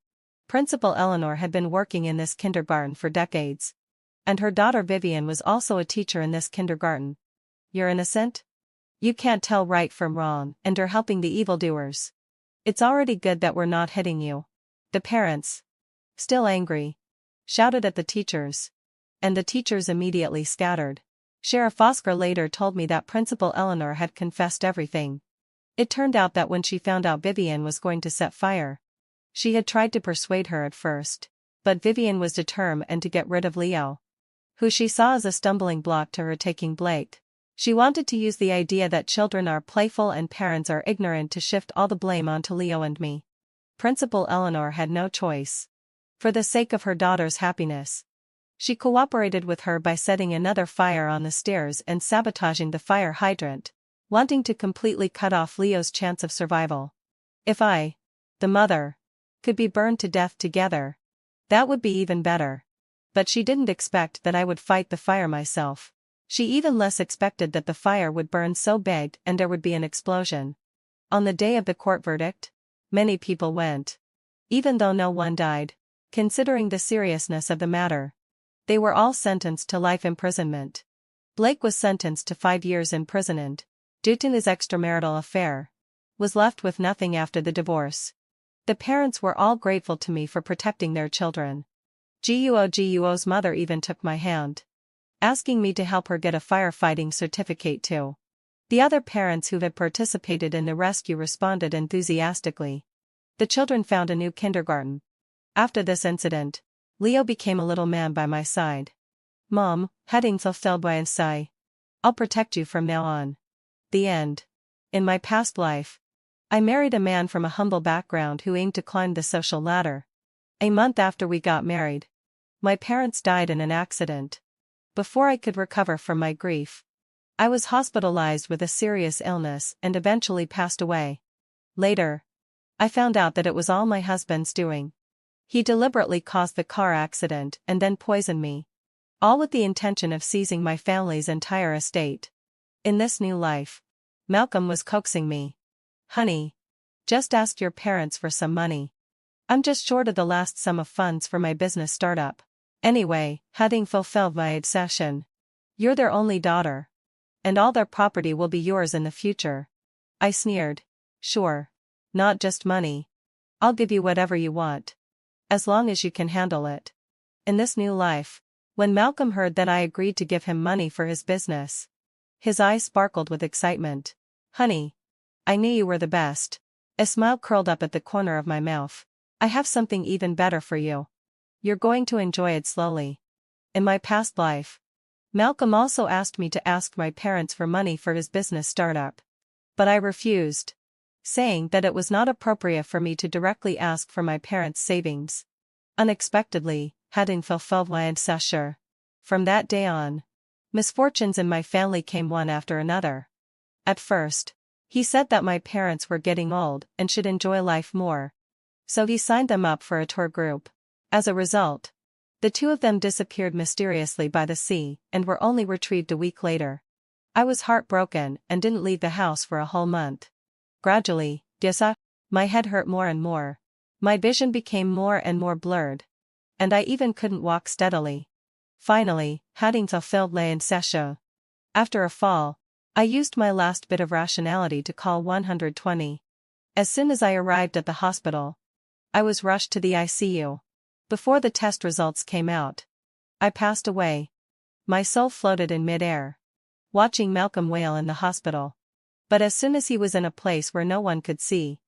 Principal Eleanor had been working in this kindergarten for decades. And her daughter Vivian was also a teacher in this kindergarten. You're innocent? You can't tell right from wrong and are helping the evildoers. It's already good that we're not hitting you. The parents, still angry, shouted at the teachers. And the teachers immediately scattered. Sheriff Oscar later told me that Principal Eleanor had confessed everything. It turned out that when she found out Vivian was going to set fire, she had tried to persuade her at first, but Vivian was determined to get rid of Leo, who she saw as a stumbling block to her taking Blake. She wanted to use the idea that children are playful and parents are ignorant to shift all the blame onto Leo and me. Principal Eleanor had no choice. For the sake of her daughter's happiness, she cooperated with her by setting another fire on the stairs and sabotaging the fire hydrant, wanting to completely cut off Leo's chance of survival. If I, the mother, could be burned to death together, that would be even better. But she didn't expect that I would fight the fire myself. She even less expected that the fire would burn so big and there would be an explosion. On the day of the court verdict, many people went. Even though no one died, considering the seriousness of the matter, they were all sentenced to life imprisonment. Blake was sentenced to 5 years imprisonment, due to his extramarital affair. Was left with nothing after the divorce. The parents were all grateful to me for protecting their children. Guo's mother even took my hand, asking me to help her get a firefighting certificate too. The other parents who had participated in the rescue responded enthusiastically. The children found a new kindergarten. After this incident, Leo became a little man by my side. Mom, heading fulfilled by a sigh. I'll protect you from now on. The end. In my past life, I married a man from a humble background who aimed to climb the social ladder. A month after we got married, my parents died in an accident. Before I could recover from my grief, I was hospitalized with a serious illness and eventually passed away. Later, I found out that it was all my husband's doing. He deliberately caused the car accident and then poisoned me. All with the intention of seizing my family's entire estate. In this new life, Malcolm was coaxing me. Honey, just ask your parents for some money. I'm just short of the last sum of funds for my business startup. Anyway, having fulfilled my obsession. You're their only daughter. And all their property will be yours in the future. I sneered. Sure. Not just money. I'll give you whatever you want. As long as you can handle it. In this new life, when Malcolm heard that I agreed to give him money for his business, his eyes sparkled with excitement. Honey, I knew you were the best. A smile curled up at the corner of my mouth. I have something even better for you. You're going to enjoy it slowly. In my past life, Malcolm also asked me to ask my parents for money for his business startup. But I refused, saying that it was not appropriate for me to directly ask for my parents' savings. Unexpectedly, having fulfilled my obsession. From that day on, misfortunes in my family came one after another. At first, he said that my parents were getting old and should enjoy life more. So he signed them up for a tour group. As a result, the two of them disappeared mysteriously by the sea and were only retrieved a week later. I was heartbroken and didn't leave the house for a whole month. Gradually, my head hurt more and more. My vision became more and more blurred. And I even couldn't walk steadily. Finally, having fulfilled lay in session. After a fall, I used my last bit of rationality to call 120. As soon as I arrived at the hospital, I was rushed to the ICU. Before the test results came out, I passed away. My soul floated in midair, watching Malcolm wail in the hospital. But as soon as he was in a place where no one could see,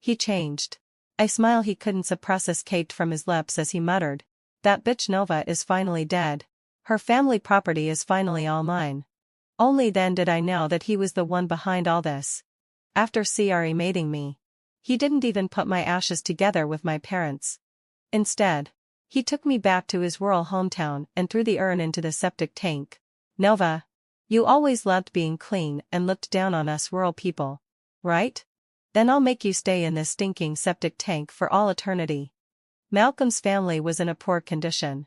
he changed. A smile he couldn't suppress escaped from his lips as he muttered, "That bitch Nova is finally dead. Her family property is finally all mine." Only then did I know that he was the one behind all this. After cremating me, he didn't even put my ashes together with my parents'. Instead, he took me back to his rural hometown and threw the urn into the septic tank. "Nova, you always loved being clean and looked down on us rural people, right? Then I'll make you stay in this stinking septic tank for all eternity." Malcolm's family was in a poor condition.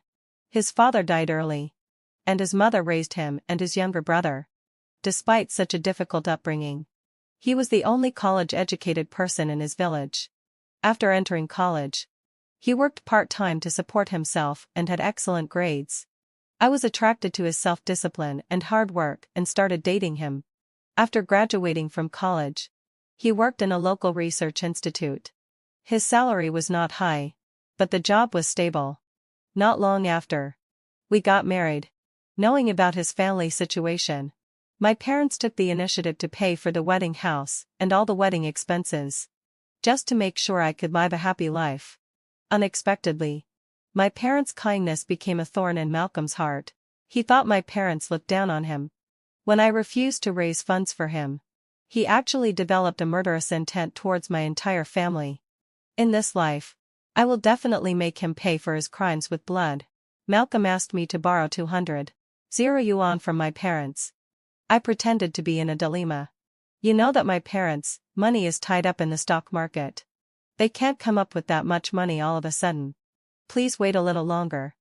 His father died early, and his mother raised him and his younger brother. Despite such a difficult upbringing, he was the only college-educated person in his village. After entering college, he worked part-time to support himself and had excellent grades. I was attracted to his self-discipline and hard work and started dating him. After graduating from college, he worked in a local research institute. His salary was not high, but the job was stable. Not long after, we got married. Knowing about his family situation, my parents took the initiative to pay for the wedding house and all the wedding expenses, just to make sure I could live a happy life. Unexpectedly, my parents' kindness became a thorn in Malcolm's heart. He thought my parents looked down on him. When I refused to raise funds for him, he actually developed a murderous intent towards my entire family. In this life, I will definitely make him pay for his crimes with blood. Malcolm asked me to borrow 200 yuan from my parents. I pretended to be in a dilemma. You know that my parents' money is tied up in the stock market. They can't come up with that much money all of a sudden. Please wait a little longer.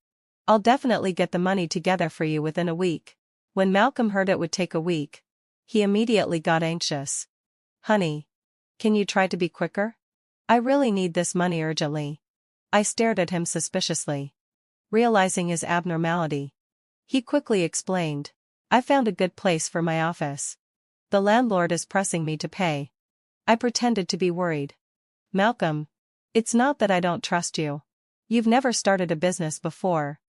I'll definitely get the money together for you within a week. When Malcolm heard it would take a week, he immediately got anxious. "Honey, can you try to be quicker? I really need this money urgently." I stared at him suspiciously. Realizing his abnormality, he quickly explained, "I found a good place for my office. The landlord is pressing me to pay." I pretended to be worried. "Malcolm, it's not that I don't trust you. You've never started a business before,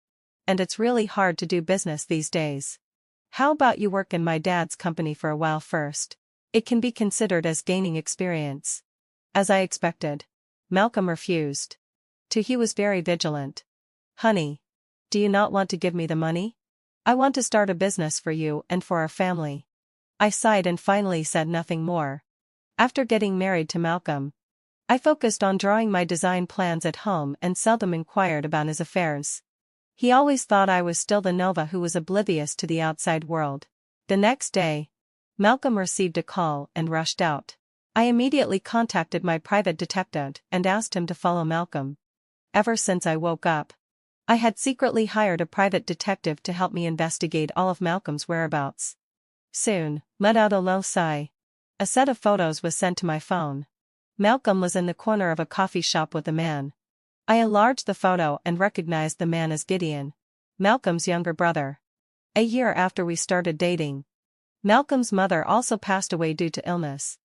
and it's really hard to do business these days. How about you work in my dad's company for a while first? It can be considered as gaining experience." As I expected, Malcolm refused. He was very vigilant. "Honey, do you not want to give me the money? I want to start a business for you and for our family." I sighed and finally said nothing more. After getting married to Malcolm, I focused on drawing my design plans at home and seldom inquired about his affairs. He always thought I was still the Nova who was oblivious to the outside world. The next day, Malcolm received a call and rushed out. I immediately contacted my private detective and asked him to follow Malcolm. Ever since I woke up, I had secretly hired a private detective to help me investigate all of Malcolm's whereabouts. Soon, a set of photos was sent to my phone. Malcolm was in the corner of a coffee shop with a man. I enlarged the photo and recognized the man as Gideon, Malcolm's younger brother. A year after we started dating, Malcolm's mother also passed away due to illness.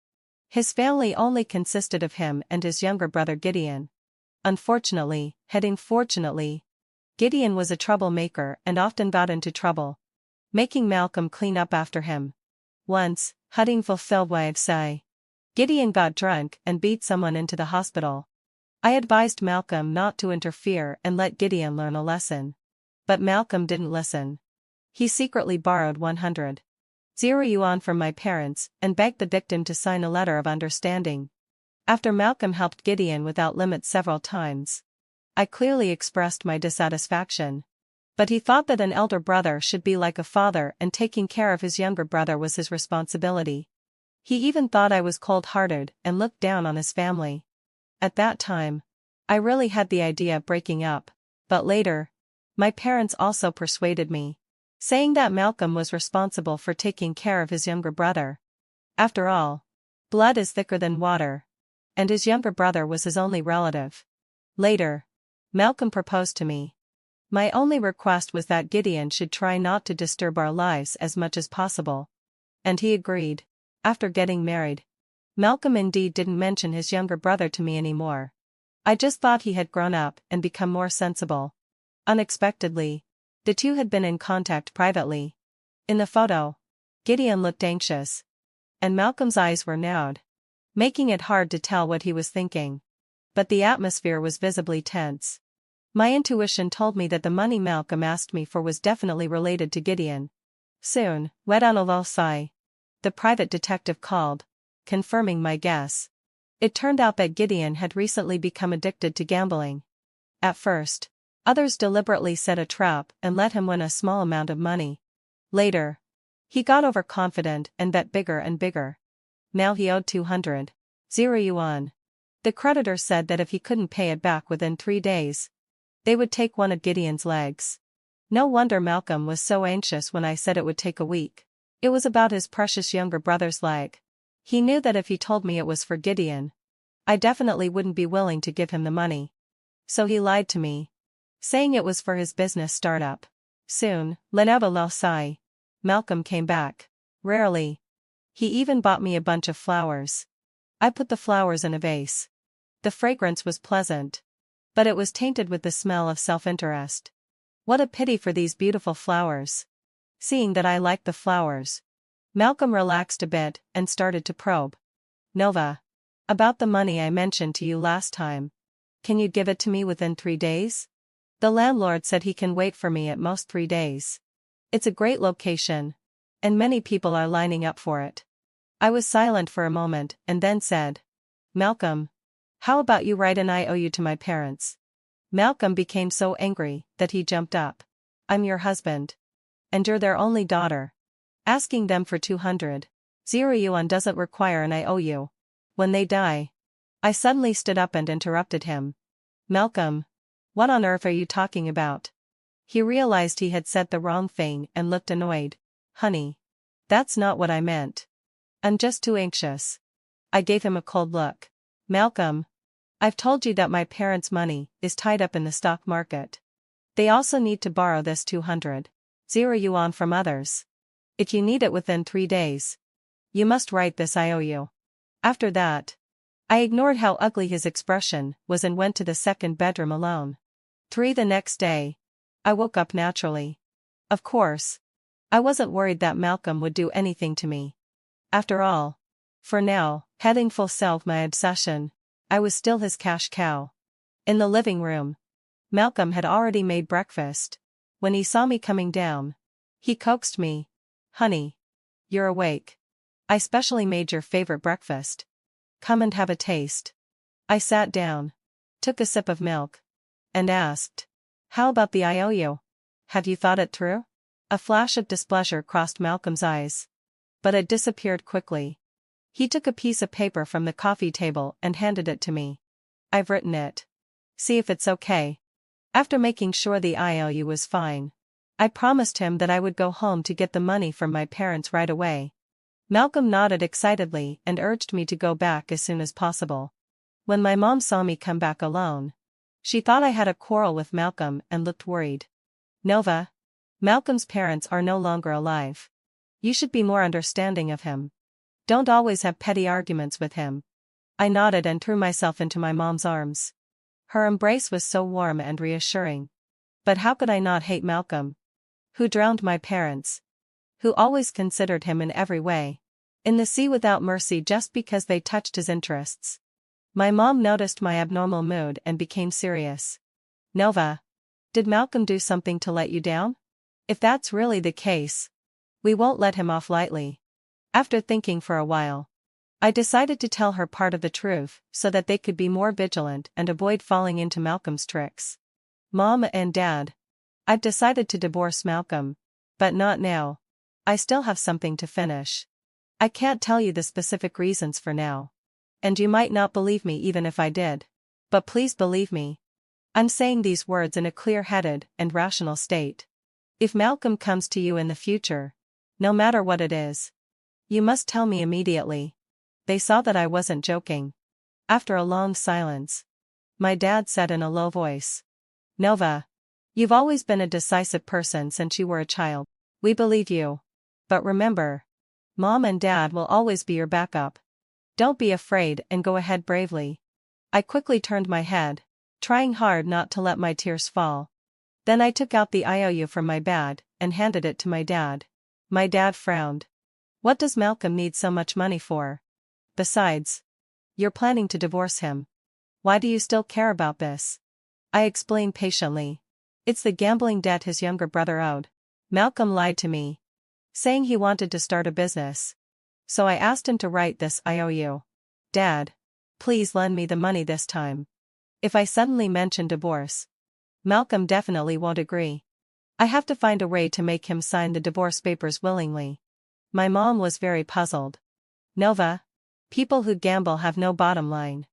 His family only consisted of him and his younger brother Gideon. Unfortunately, Gideon was a troublemaker and often got into trouble, making Malcolm clean up after him. Once, Gideon got drunk and beat someone into the hospital. I advised Malcolm not to interfere and let Gideon learn a lesson. But Malcolm didn't listen. He secretly borrowed 100 yuan from my parents and begged the victim to sign a letter of understanding. After Malcolm helped Gideon without limit several times, I clearly expressed my dissatisfaction. But he thought that an elder brother should be like a father and taking care of his younger brother was his responsibility. He even thought I was cold-hearted and looked down on his family. At that time, I really had the idea of breaking up, but later, my parents also persuaded me, saying that Malcolm was responsible for taking care of his younger brother. After all, blood is thicker than water, and his younger brother was his only relative. Later, Malcolm proposed to me. My only request was that Gideon should try not to disturb our lives as much as possible. And he agreed. After getting married, Malcolm indeed didn't mention his younger brother to me anymore. I just thought he had grown up and become more sensible. Unexpectedly, the two had been in contact privately. In the photo, Gideon looked anxious, and Malcolm's eyes were narrowed, making it hard to tell what he was thinking. But the atmosphere was visibly tense. My intuition told me that the money Malcolm asked me for was definitely related to Gideon. Soon, the private detective called, confirming my guess. It turned out that Gideon had recently become addicted to gambling. At first, others deliberately set a trap and let him win a small amount of money. Later, he got overconfident and bet bigger and bigger. Now he owed 200 yuan. The creditor said that if he couldn't pay it back within 3 days, they would take one of Gideon's legs. No wonder Malcolm was so anxious when I said it would take a week. It was about his precious younger brother's leg. He knew that if he told me it was for Gideon, I definitely wouldn't be willing to give him the money. So he lied to me, saying it was for his business startup. Soon, Malcolm came back. Rarely. He even bought me a bunch of flowers. I put the flowers in a vase. The fragrance was pleasant, but it was tainted with the smell of self-interest. What a pity for these beautiful flowers. Seeing that I liked the flowers, Malcolm relaxed a bit and started to probe. Nova. About the money I mentioned to you last time. Can you give it to me within 3 days? The landlord said he can wait for me at most 3 days. It's a great location, and many people are lining up for it. I was silent for a moment and then said, Malcolm, how about you write an IOU to my parents? Malcolm became so angry that he jumped up. I'm your husband. And you're their only daughter. Asking them for 200 yuan doesn't require an IOU. When they die. I suddenly stood up and interrupted him. Malcolm, what on earth are you talking about? He realized he had said the wrong thing and looked annoyed. Honey. That's not what I meant. I'm just too anxious. I gave him a cold look. Malcolm, I've told you that my parents' money is tied up in the stock market. They also need to borrow this 200 yuan from others. If you need it within 3 days, you must write this IOU. After that, I ignored how ugly his expression was and went to the second bedroom alone. The next day, I woke up naturally. Of course, I wasn't worried that Malcolm would do anything to me. After all, for now, having full self my obsession, I was still his cash cow. In the living room, Malcolm had already made breakfast. When he saw me coming down, he coaxed me. Honey, you're awake. I specially made your favorite breakfast. Come and have a taste. I sat down, took a sip of milk, and asked, how about the IOU? Have you thought it through? A flash of displeasure crossed Malcolm's eyes, but it disappeared quickly. He took a piece of paper from the coffee table and handed it to me. I've written it. See if it's okay. After making sure the IOU was fine, I promised him that I would go home to get the money from my parents right away. Malcolm nodded excitedly and urged me to go back as soon as possible. When my mom saw me come back alone, she thought I had a quarrel with Malcolm and looked worried. Nova, Malcolm's parents are no longer alive. You should be more understanding of him. Don't always have petty arguments with him. I nodded and threw myself into my mom's arms. Her embrace was so warm and reassuring. But how could I not hate Malcolm? Who drowned my parents? Who always considered him in every way in the sea without mercy just because they touched his interests. My mom noticed my abnormal mood and became serious. Nova, did Malcolm do something to let you down? If that's really the case, we won't let him off lightly. After thinking for a while, I decided to tell her part of the truth so that they could be more vigilant and avoid falling into Malcolm's tricks. Mom and Dad, I've decided to divorce Malcolm, but not now. I still have something to finish. I can't tell you the specific reasons for now. And you might not believe me even if I did. But please believe me. I'm saying these words in a clear-headed and rational state. If Malcolm comes to you in the future, no matter what it is, you must tell me immediately. They saw that I wasn't joking. After a long silence, my dad said in a low voice, Nova, you've always been a decisive person since you were a child. We believe you. But remember, Mom and Dad will always be your backup. Don't be afraid and go ahead bravely. I quickly turned my head, trying hard not to let my tears fall. Then I took out the IOU from my bag and handed it to my dad. My dad frowned. What does Malcolm need so much money for? Besides, you're planning to divorce him. Why do you still care about this? I explained patiently. It's the gambling debt his younger brother owed. Malcolm lied to me, saying he wanted to start a business. So I asked him to write this IOU. Dad, please lend me the money this time. If I suddenly mention divorce, Malcolm definitely won't agree. I have to find a way to make him sign the divorce papers willingly. My mom was very puzzled. Nova, people who gamble have no bottom line.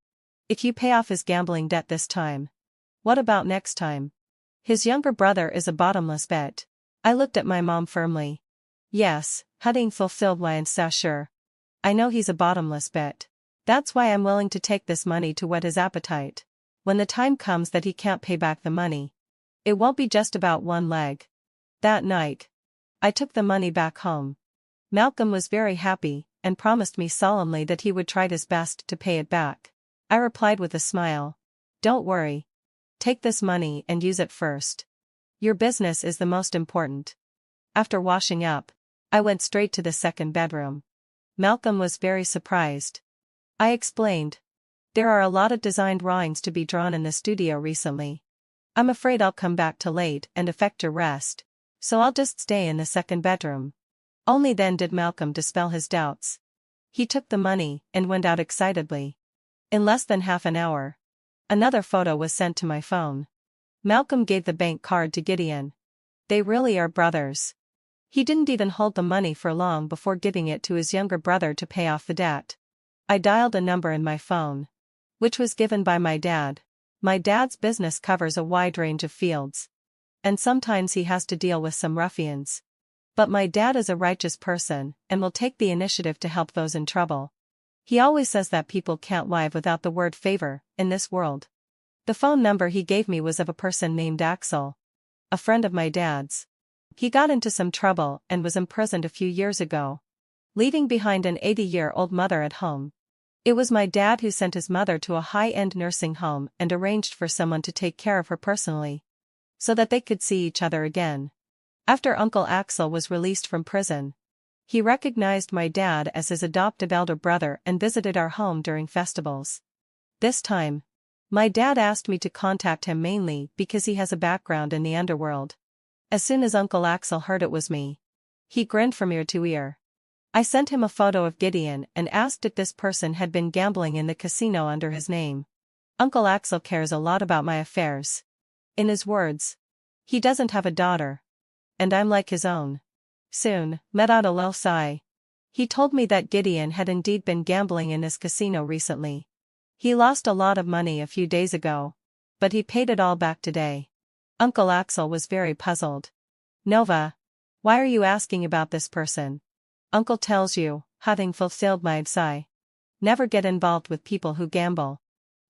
If you pay off his gambling debt this time, what about next time? His younger brother is a bottomless bet. I looked at my mom firmly. Yes, having fulfilled my sure. I know he's a bottomless bet. That's why I'm willing to take this money to whet his appetite. When the time comes that he can't pay back the money, it won't be just about one leg. That night, I took the money back home. Malcolm was very happy, and promised me solemnly that he would try his best to pay it back. I replied with a smile. Don't worry. Take this money and use it first. Your business is the most important. After washing up, I went straight to the second bedroom. Malcolm was very surprised. I explained. There are a lot of design drawings to be drawn in the studio recently. I'm afraid I'll come back too late and affect your rest, so I'll just stay in the second bedroom. Only then did Malcolm dispel his doubts. He took the money and went out excitedly. In less than half an hour, another photo was sent to my phone. Malcolm gave the bank card to Gideon. They really are brothers. He didn't even hold the money for long before giving it to his younger brother to pay off the debt. I dialed a number in my phone, which was given by my dad. My dad's business covers a wide range of fields, and sometimes he has to deal with some ruffians. But my dad is a righteous person and will take the initiative to help those in trouble. He always says that people can't live without the word favor in this world. The phone number he gave me was of a person named Axel, a friend of my dad's. He got into some trouble and was imprisoned a few years ago, leaving behind an 80-year-old mother at home. It was my dad who sent his mother to a high-end nursing home and arranged for someone to take care of her personally, so that they could see each other again. After Uncle Axel was released from prison, he recognized my dad as his adoptive elder brother and visited our home during festivals. This time, my dad asked me to contact him mainly because he has a background in the underworld. As soon as Uncle Axel heard it was me, he grinned from ear to ear. I sent him a photo of Gideon and asked if this person had been gambling in the casino under his name. Uncle Axel cares a lot about my affairs. In his words, he doesn't have a daughter, and I'm like his own. Soon, met out a little sigh. He told me that Gideon had indeed been gambling in this casino recently. He lost a lot of money a few days ago, but he paid it all back today. Uncle Axel was very puzzled. Nova, why are you asking about this person? Uncle tells you, having fulfilled my sigh. Never get involved with people who gamble.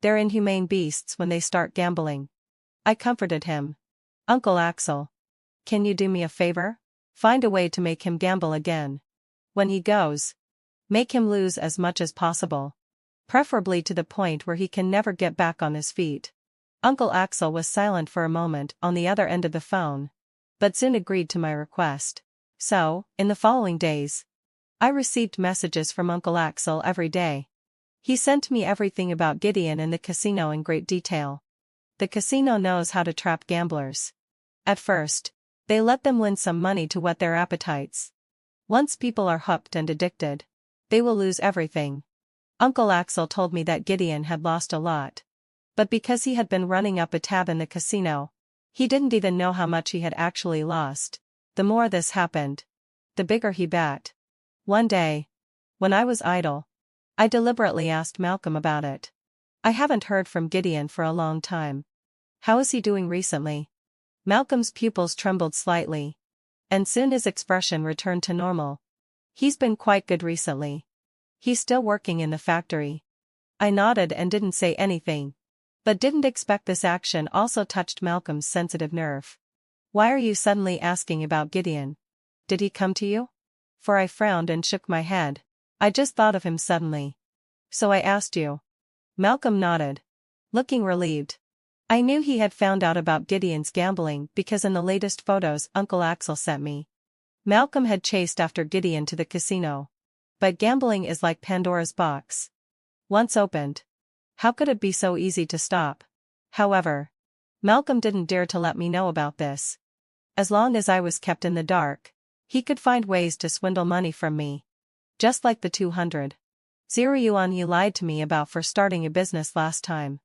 They're inhumane beasts when they start gambling. I comforted him. Uncle Axel, can you do me a favor? Find a way to make him gamble again. When he goes, make him lose as much as possible. Preferably to the point where he can never get back on his feet. Uncle Axel was silent for a moment on the other end of the phone, but soon agreed to my request. So, in the following days, I received messages from Uncle Axel every day. He sent me everything about Gideon and the casino in great detail. The casino knows how to trap gamblers. At first, they let them win some money to whet their appetites. Once people are hooked and addicted, they will lose everything. Uncle Axel told me that Gideon had lost a lot. But because he had been running up a tab in the casino, he didn't even know how much he had actually lost. The more this happened, the bigger he bet. One day, when I was idle, I deliberately asked Malcolm about it. I haven't heard from Gideon for a long time. How is he doing recently? Malcolm's pupils trembled slightly, and soon his expression returned to normal. He's been quite good recently. He's still working in the factory. I nodded and didn't say anything, but didn't expect this action also touched Malcolm's sensitive nerve. Why are you suddenly asking about Gideon? Did he come to you? For I frowned and shook my head. I just thought of him suddenly. So I asked you. Malcolm nodded, looking relieved. I knew he had found out about Gideon's gambling because in the latest photos Uncle Axel sent me, Malcolm had chased after Gideon to the casino. But gambling is like Pandora's box. Once opened, how could it be so easy to stop? However, Malcolm didn't dare to let me know about this. As long as I was kept in the dark, he could find ways to swindle money from me. Just like the 200 yuan you lied to me about for starting a business last time.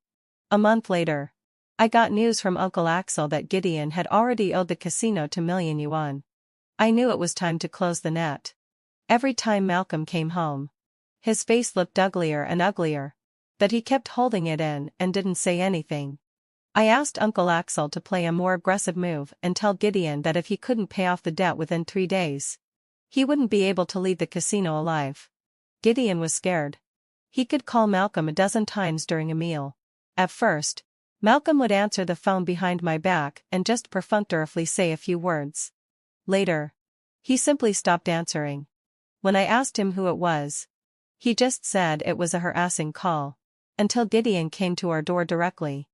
A month later, I got news from Uncle Axel that Gideon had already owed the casino 2 million yuan. I knew it was time to close the net. Every time Malcolm came home, his face looked uglier and uglier, but he kept holding it in and didn't say anything. I asked Uncle Axel to play a more aggressive move and tell Gideon that if he couldn't pay off the debt within 3 days, he wouldn't be able to leave the casino alive. Gideon was scared. He could call Malcolm a dozen times during a meal. At first, Malcolm would answer the phone behind my back and just perfunctorily say a few words. Later, he simply stopped answering. When I asked him who it was, he just said it was a harassing call, until Gideon came to our door directly.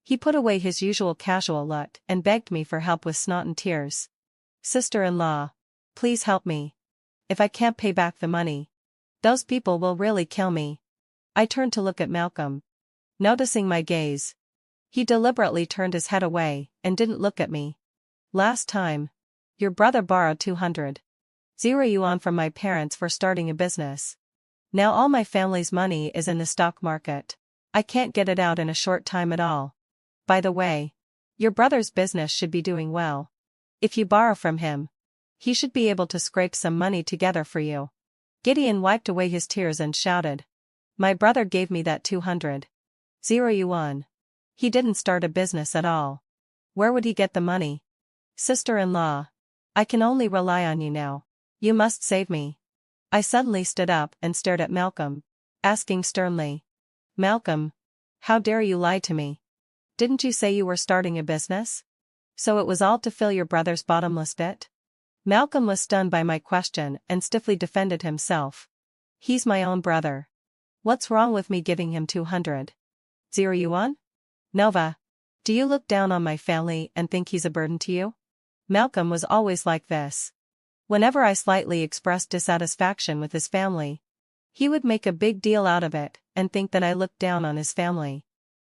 He put away his usual casual look and begged me for help with snot and tears. "Sister-in-law, please help me. If I can't pay back the money, those people will really kill me." I turned to look at Malcolm. Noticing my gaze, he deliberately turned his head away and didn't look at me. "Last time, your brother borrowed 200 yuan from my parents for starting a business. Now all my family's money is in the stock market. I can't get it out in a short time at all. By the way, your brother's business should be doing well. If you borrow from him, he should be able to scrape some money together for you." Gideon wiped away his tears and shouted, "My brother gave me that 200 yuan. He didn't start a business at all. Where would he get the money? Sister-in-law, I can only rely on you now. You must save me." I suddenly stood up and stared at Malcolm, asking sternly, "Malcolm, how dare you lie to me? Didn't you say you were starting a business? So it was all to fill your brother's bottomless pit?" Malcolm was stunned by my question and stiffly defended himself. "He's my own brother. What's wrong with me giving him 200 yuan? Nova, do you look down on my family and think he's a burden to you?" Malcolm was always like this. Whenever I slightly expressed dissatisfaction with his family, he would make a big deal out of it and think that I looked down on his family.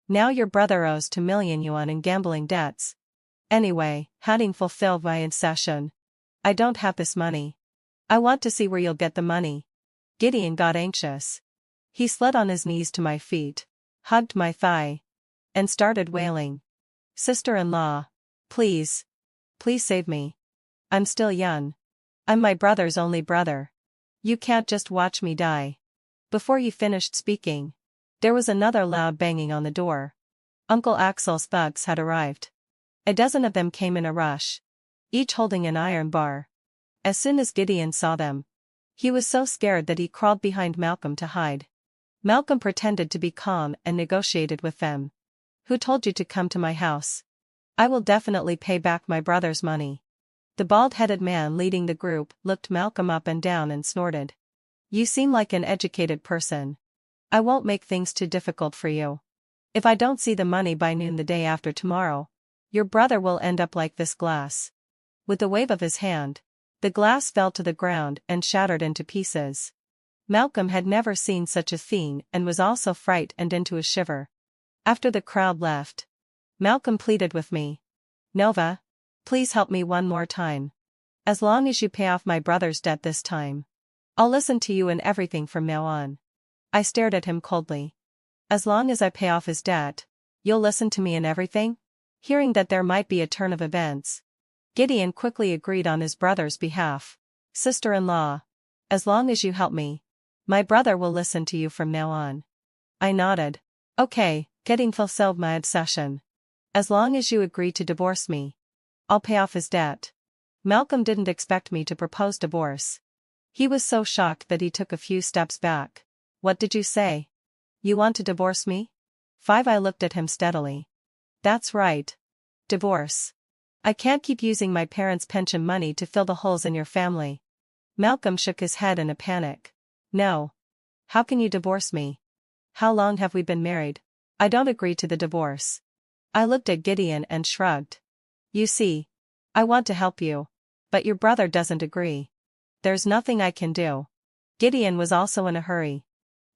Now your brother owes 2 million yuan in gambling debts. Anyway, having fulfilled my incession, I don't have this money. I want to see where you'll get the money. Gideon got anxious. He slid on his knees to my feet, hugged my thigh, and started wailing. "Sister-in-law, please. Please save me. I'm still young. I'm my brother's only brother. You can't just watch me die." Before he finished speaking, there was another loud banging on the door. Uncle Axel's thugs had arrived. A dozen of them came in a rush, each holding an iron bar. As soon as Gideon saw them, he was so scared that he crawled behind Malcolm to hide. Malcolm pretended to be calm and negotiated with them. "Who told you to come to my house? I will definitely pay back my brother's money." The bald-headed man leading the group looked Malcolm up and down and snorted. "You seem like an educated person. I won't make things too difficult for you. If I don't see the money by noon the day after tomorrow, your brother will end up like this glass." With a wave of his hand, the glass fell to the ground and shattered into pieces. Malcolm had never seen such a scene and was also frightened into a shiver. After the crowd left, Malcolm pleaded with me, "Nova, please help me one more time. As long as you pay off my brother's debt this time, I'll listen to you in everything from now on." I stared at him coldly. "As long as I pay off his debt, you'll listen to me in everything?" Hearing that there might be a turn of events, Gideon quickly agreed on his brother's behalf. "Sister-in-law, as long as you help me, my brother will listen to you from now on." I nodded. "Okay, getting fulfilled my obsession. As long as you agree to divorce me, I'll pay off his debt." Malcolm didn't expect me to propose divorce. He was so shocked that he took a few steps back. "What did you say? You want to divorce me?" I looked at him steadily. "That's right. Divorce. I can't keep using my parents' pension money to fill the holes in your family." Malcolm shook his head in a panic. "No. How can you divorce me? How long have we been married? I don't agree to the divorce." I looked at Gideon and shrugged. "You see, I want to help you. But your brother doesn't agree. There's nothing I can do. Gideon was also in a hurry.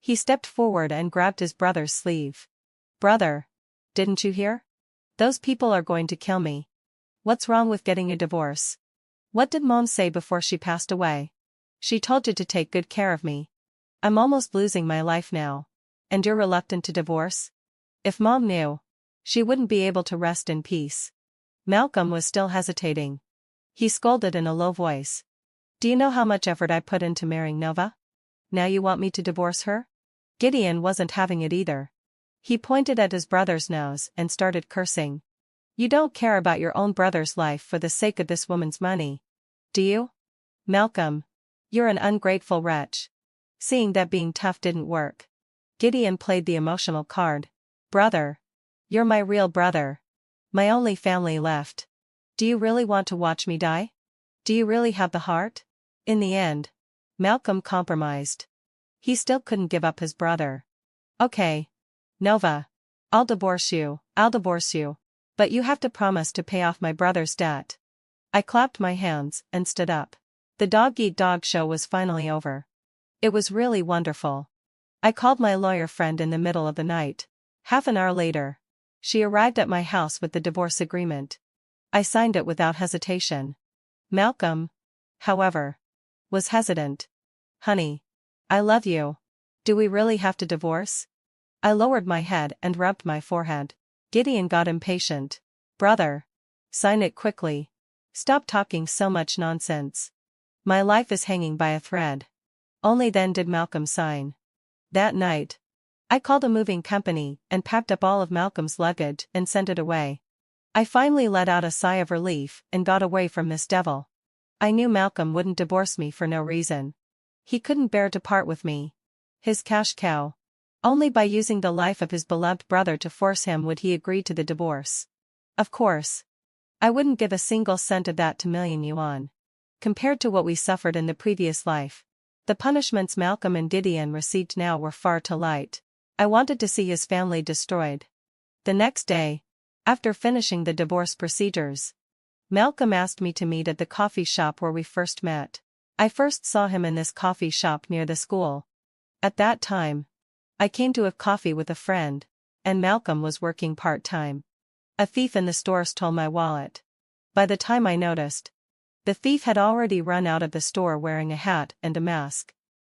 He stepped forward and grabbed his brother's sleeve. Brother, didn't you hear? Those people are going to kill me. What's wrong with getting a divorce? What did Mom say before she passed away? She told you to take good care of me. I'm almost losing my life now. And you're reluctant to divorce? If Mom knew, she wouldn't be able to rest in peace. Malcolm was still hesitating. He scolded in a low voice. Do you know how much effort I put into marrying Nova? Now you want me to divorce her? Gideon wasn't having it either. He pointed at his brother's nose and started cursing. You don't care about your own brother's life for the sake of this woman's money, do you? Malcolm, you're an ungrateful wretch. Seeing that being tough didn't work, Gideon played the emotional card. Brother, you're my real brother. My only family left. Do you really want to watch me die? Do you really have the heart? In the end, Malcolm compromised. He still couldn't give up his brother. Okay. Nova. I'll divorce you. But you have to promise to pay off my brother's debt. I clapped my hands and stood up. The dog-eat-dog show was finally over. It was really wonderful. I called my lawyer friend in the middle of the night. Half an hour later, she arrived at my house with the divorce agreement. I signed it without hesitation. Malcolm, however, was hesitant. Honey, I love you. Do we really have to divorce? I lowered my head and rubbed my forehead. Gideon got impatient. Brother, sign it quickly. Stop talking so much nonsense. My life is hanging by a thread. Only then did Malcolm sign. That night, I called a moving company and packed up all of Malcolm's luggage and sent it away. I finally let out a sigh of relief and got away from this devil. I knew Malcolm wouldn't divorce me for no reason. He couldn't bear to part with me. His cash cow. Only by using the life of his beloved brother to force him would he agree to the divorce. Of course, I wouldn't give a single cent of that $2,000,000. Compared to what we suffered in the previous life, the punishments Malcolm and Gideon received now were far too light. I wanted to see his family destroyed. The next day, after finishing the divorce procedures, Malcolm asked me to meet at the coffee shop where we first met. I first saw him in this coffee shop near the school. At that time, I came to have coffee with a friend, and Malcolm was working part-time. A thief in the store stole my wallet. By the time I noticed, the thief had already run out of the store wearing a hat and a mask.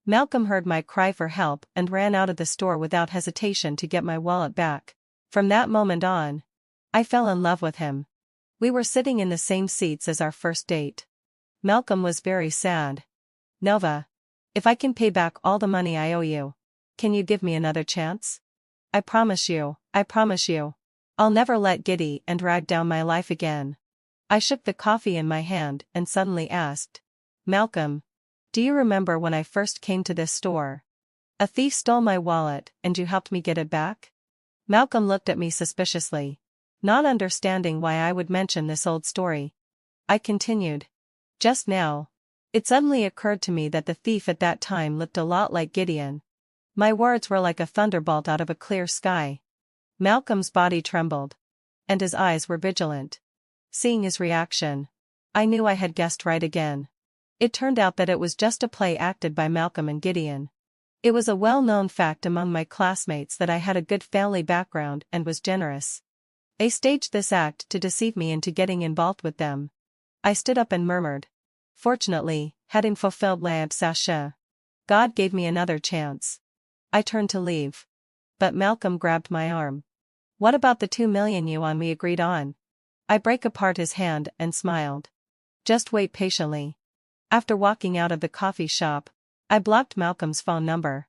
Malcolm heard my cry for help and ran out of the store without hesitation to get my wallet back. From that moment on, I fell in love with him. We were sitting in the same seats as our first date. Malcolm was very sad. Nova, if I can pay back all the money I owe you, can you give me another chance? I promise you. I'll never let Giddy and rag down my life again. I shook the coffee in my hand and suddenly asked, Malcolm, do you remember when I first came to this store? A thief stole my wallet and you helped me get it back? Malcolm looked at me suspiciously, not understanding why I would mention this old story. I continued. Just now, it suddenly occurred to me that the thief at that time looked a lot like Gideon. My words were like a thunderbolt out of a clear sky. Malcolm's body trembled, and his eyes were vigilant. Seeing his reaction, I knew I had guessed right again. It turned out that it was just a play acted by Malcolm and Gideon. It was a well-known fact among my classmates that I had a good family background and was generous. They staged this act to deceive me into getting involved with them. I stood up and murmured. Fortunately, having fulfilled my obsession, God gave me another chance. I turned to leave. But Malcolm grabbed my arm. What about the $2,000,000 we agreed on? I break apart his hand and smiled. Just wait patiently. After walking out of the coffee shop, I blocked Malcolm's phone number.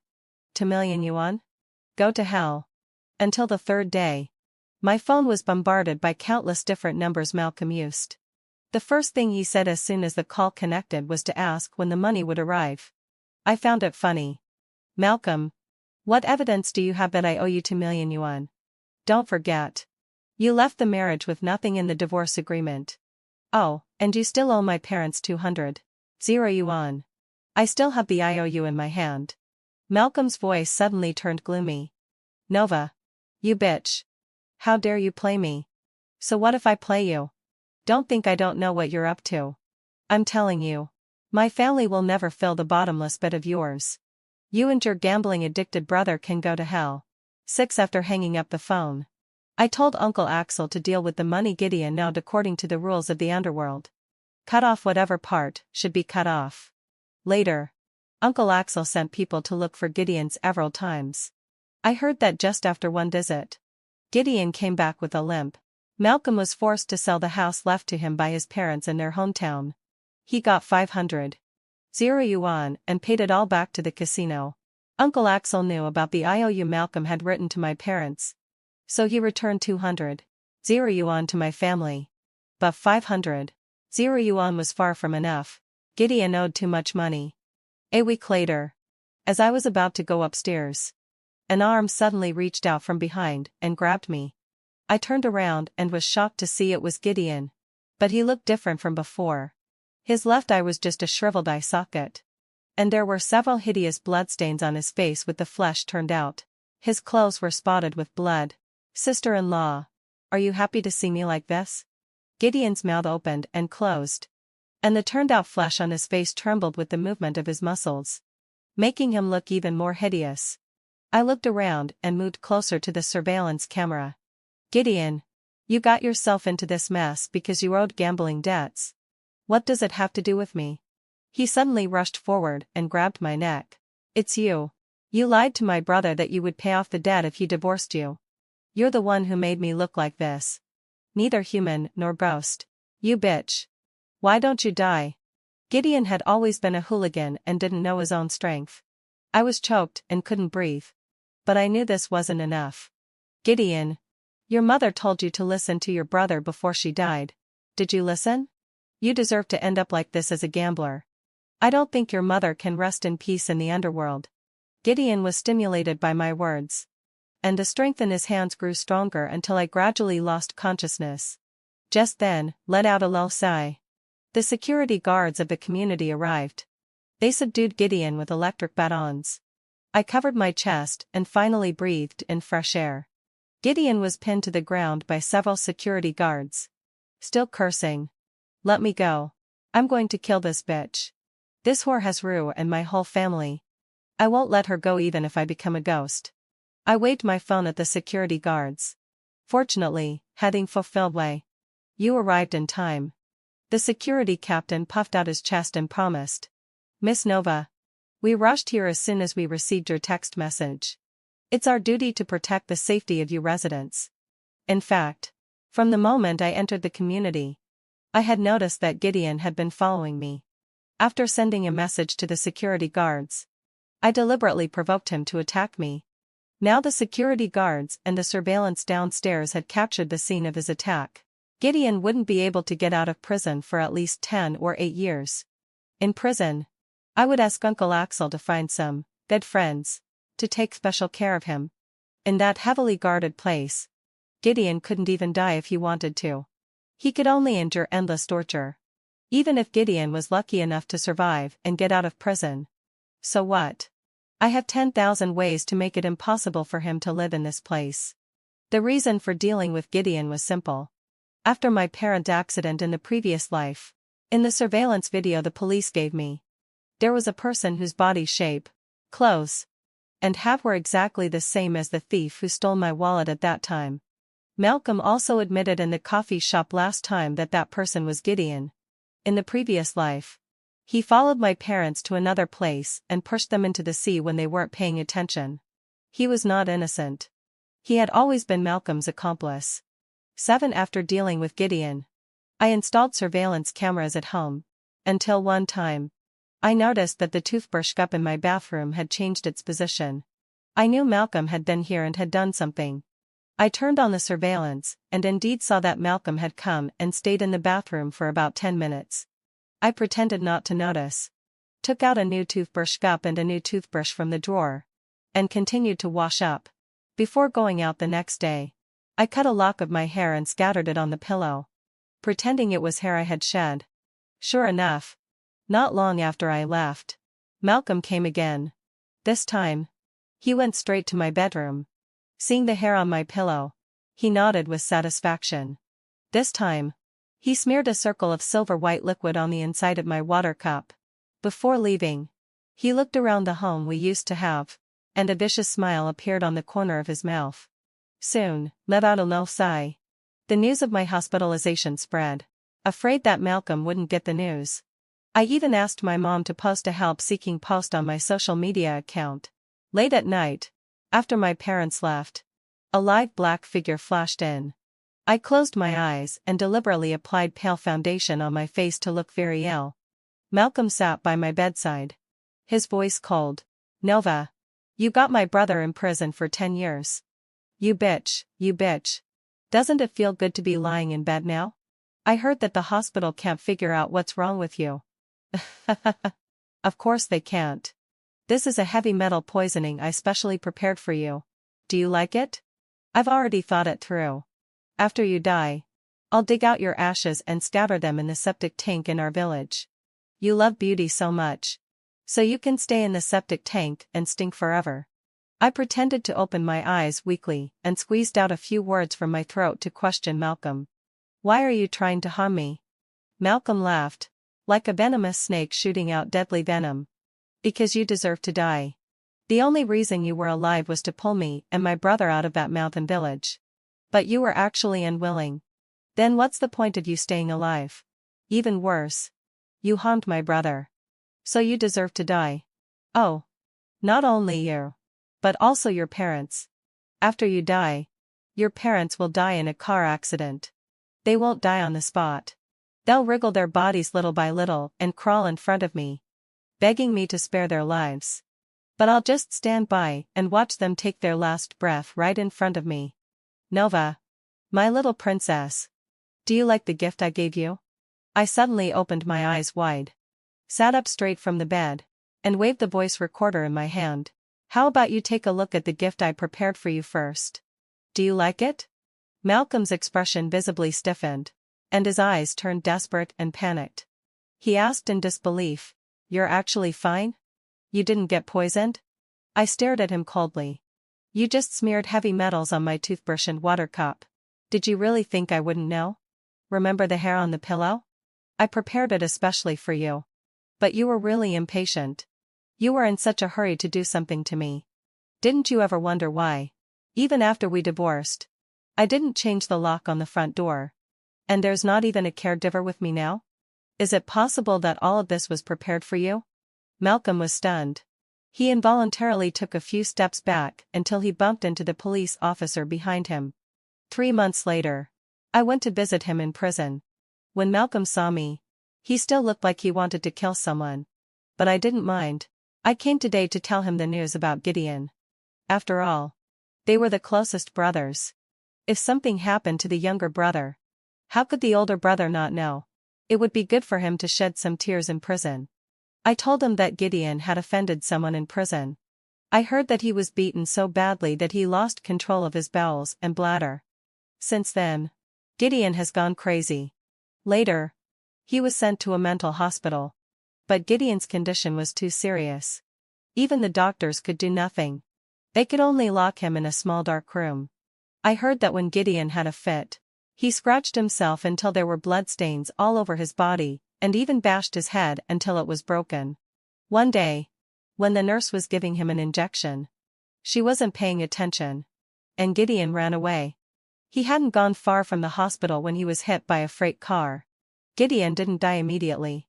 $2,000,000? Go to hell. Until the third day, my phone was bombarded by countless different numbers Malcolm used. The first thing he said as soon as the call connected was to ask when the money would arrive. I found it funny. Malcolm, what evidence do you have that I owe you $2,000,000? Don't forget. You left the marriage with nothing in the divorce agreement. Oh, and you still owe my parents $200,000. I still have the IOU in my hand. Malcolm's voice suddenly turned gloomy. Nova. You bitch. How dare you play me? So what if I play you? Don't think I don't know what you're up to. I'm telling you. My family will never fill the bottomless pit of yours. You and your gambling-addicted brother can go to hell. 6. After hanging up the phone, I told Uncle Axel to deal with the money Gideon owed according to the rules of the underworld. Cut off whatever part should be cut off. Later, Uncle Axel sent people to look for Gideon several times. I heard that just after one visit, Gideon came back with a limp. Malcolm was forced to sell the house left to him by his parents in their hometown. He got 500 yuan and paid it all back to the casino. Uncle Axel knew about the IOU Malcolm had written to my parents, so he returned 200 yuan to my family. But 500 yuan was far from enough. Gideon owed too much money. A week later, as I was about to go upstairs, an arm suddenly reached out from behind and grabbed me. I turned around and was shocked to see it was Gideon. But he looked different from before. His left eye was just a shriveled eye socket. And there were several hideous bloodstains on his face with the flesh turned out. His clothes were spotted with blood. Sister-in-law, are you happy to see me like this? Gideon's mouth opened and closed. And the turned-out flesh on his face trembled with the movement of his muscles, making him look even more hideous. I looked around and moved closer to the surveillance camera. Gideon, you got yourself into this mess because you owed gambling debts. What does it have to do with me? He suddenly rushed forward and grabbed my neck. It's you. You lied to my brother that you would pay off the debt if he divorced you. You're the one who made me look like this. Neither human nor ghost. You bitch. Why don't you die? Gideon had always been a hooligan and didn't know his own strength. I was choked and couldn't breathe. But I knew this wasn't enough. Gideon, your mother told you to listen to your brother before she died. Did you listen? You deserve to end up like this as a gambler. I don't think your mother can rest in peace in the underworld. Gideon was stimulated by my words. And the strength in his hands grew stronger until I gradually lost consciousness. Just then, let out a low sigh. The security guards of the community arrived. They subdued Gideon with electric batons. I covered my chest and finally breathed in fresh air. Gideon was pinned to the ground by several security guards. Still cursing. Let me go. I'm going to kill this bitch. This whore has ruined my whole family. I won't let her go even if I become a ghost. I waved my phone at the security guards. Fortunately, heading fulfilled way. You arrived in time. The security captain puffed out his chest and promised. Miss Nova, we rushed here as soon as we received your text message. It's our duty to protect the safety of you residents. In fact, from the moment I entered the community, I had noticed that Gideon had been following me. After sending a message to the security guards, I deliberately provoked him to attack me. Now the security guards and the surveillance downstairs had captured the scene of his attack. Gideon wouldn't be able to get out of prison for at least 10 or 8 years. In prison, I would ask Uncle Axel to find some good friends to take special care of him. In that heavily guarded place, Gideon couldn't even die if he wanted to. He could only endure endless torture. Even if Gideon was lucky enough to survive and get out of prison. So what? I have 10,000 ways to make it impossible for him to live in this place. The reason for dealing with Gideon was simple. After my parent accident in the previous life, in the surveillance video the police gave me, there was a person whose body shape, clothes, and hat were exactly the same as the thief who stole my wallet at that time. Malcolm also admitted in the coffee shop last time that that person was Gideon. In the previous life, he followed my parents to another place and pushed them into the sea when they weren't paying attention. He was not innocent. He had always been Malcolm's accomplice. 7. After dealing with Gideon, I installed surveillance cameras at home. Until one time, I noticed that the toothbrush cup in my bathroom had changed its position. I knew Malcolm had been here and had done something. I turned on the surveillance and indeed saw that Malcolm had come and stayed in the bathroom for about 10 minutes. I pretended not to notice, took out a new toothbrush cup and a new toothbrush from the drawer, and continued to wash up. Before going out the next day, I cut a lock of my hair and scattered it on the pillow, pretending it was hair I had shed. Sure enough, not long after I left, Malcolm came again. This time, he went straight to my bedroom. Seeing the hair on my pillow, he nodded with satisfaction. This time, He smeared a circle of silver-white liquid on the inside of my water cup. Before leaving, he looked around the home we used to have, and a vicious smile appeared on the corner of his mouth. Soon, let out a low sigh. The news of my hospitalization spread. Afraid that Malcolm wouldn't get the news, I even asked my mom to post a help-seeking post on my social media account. Late at night, after my parents left, a lithe black figure flashed in. I closed my eyes and deliberately applied pale foundation on my face to look very ill. Malcolm sat by my bedside. His voice cold. "Nova. You got my brother in prison for 10 years. You bitch, you bitch. Doesn't it feel good to be lying in bed now? I heard that the hospital can't figure out what's wrong with you." Of course they can't. This is a heavy metal poisoning I specially prepared for you. Do you like it? I've already thought it through. After you die, I'll dig out your ashes and scatter them in the septic tank in our village. You love beauty so much, so you can stay in the septic tank and stink forever. I pretended to open my eyes weakly and squeezed out a few words from my throat to question Malcolm. "Why are you trying to harm me?" Malcolm laughed, like a venomous snake shooting out deadly venom. "Because you deserve to die. The only reason you were alive was to pull me and my brother out of that mountain village. But you were actually unwilling. Then what's the point of you staying alive? Even worse, you harmed my brother. So you deserve to die. Oh. Not only you, but also your parents. After you die, your parents will die in a car accident. They won't die on the spot. They'll wriggle their bodies little by little and crawl in front of me, begging me to spare their lives. But I'll just stand by and watch them take their last breath right in front of me. Nova. My little princess. Do you like the gift I gave you?" I suddenly opened my eyes wide, sat up straight from the bed, and waved the voice recorder in my hand. "How about you take a look at the gift I prepared for you first? Do you like it?" Malcolm's expression visibly stiffened, and his eyes turned desperate and panicked. He asked in disbelief, "You're actually fine? You didn't get poisoned?" I stared at him coldly. "You just smeared heavy metals on my toothbrush and water cup. Did you really think I wouldn't know? Remember the hair on the pillow? I prepared it especially for you. But you were really impatient. You were in such a hurry to do something to me. Didn't you ever wonder why, even after we divorced, I didn't change the lock on the front door? And there's not even a caregiver with me now? Is it possible that all of this was prepared for you?" Malcolm was stunned. He involuntarily took a few steps back until he bumped into the police officer behind him. 3 months later, I went to visit him in prison. When Malcolm saw me, he still looked like he wanted to kill someone. But I didn't mind. I came today to tell him the news about Gideon. After all, they were the closest brothers. If something happened to the younger brother, how could the older brother not know? It would be good for him to shed some tears in prison. I told him that Gideon had offended someone in prison. I heard that he was beaten so badly that he lost control of his bowels and bladder. Since then, Gideon has gone crazy. Later, he was sent to a mental hospital. But Gideon's condition was too serious. Even the doctors could do nothing. They could only lock him in a small dark room. I heard that when Gideon had a fit, he scratched himself until there were bloodstains all over his body, and even bashed his head until it was broken. One day, when the nurse was giving him an injection, she wasn't paying attention, and Gideon ran away. He hadn't gone far from the hospital when he was hit by a freight car. Gideon didn't die immediately.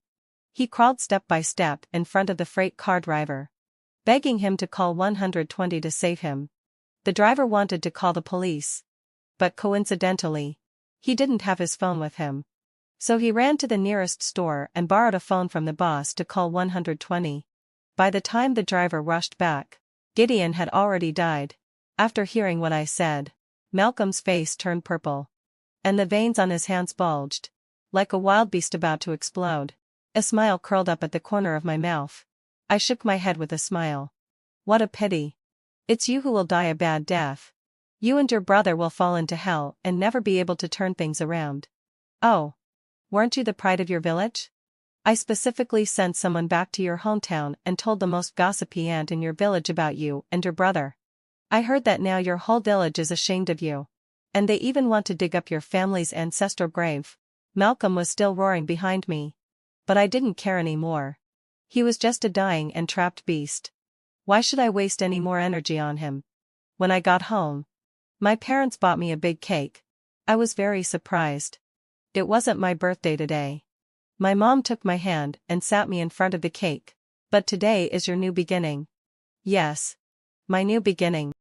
He crawled step by step in front of the freight car driver, begging him to call 120 to save him. The driver wanted to call the police, but coincidentally, he didn't have his phone with him. So he ran to the nearest store and borrowed a phone from the boss to call 120. By the time the driver rushed back, Gideon had already died. After hearing what I said, Malcolm's face turned purple, and the veins on his hands bulged, like a wild beast about to explode. A smile curled up at the corner of my mouth. I shook my head with a smile. "What a pity. It's you who will die a bad death. You and your brother will fall into hell and never be able to turn things around." "Oh. Weren't you the pride of your village? I specifically sent someone back to your hometown and told the most gossipy aunt in your village about you and your brother. I heard that now your whole village is ashamed of you. And they even want to dig up your family's ancestral grave." Malcolm was still roaring behind me. But I didn't care anymore. He was just a dying and trapped beast. Why should I waste any more energy on him? When I got home, my parents bought me a big cake. I was very surprised. It wasn't my birthday today. My mom took my hand and sat me in front of the cake. But today is your new beginning. Yes. My new beginning.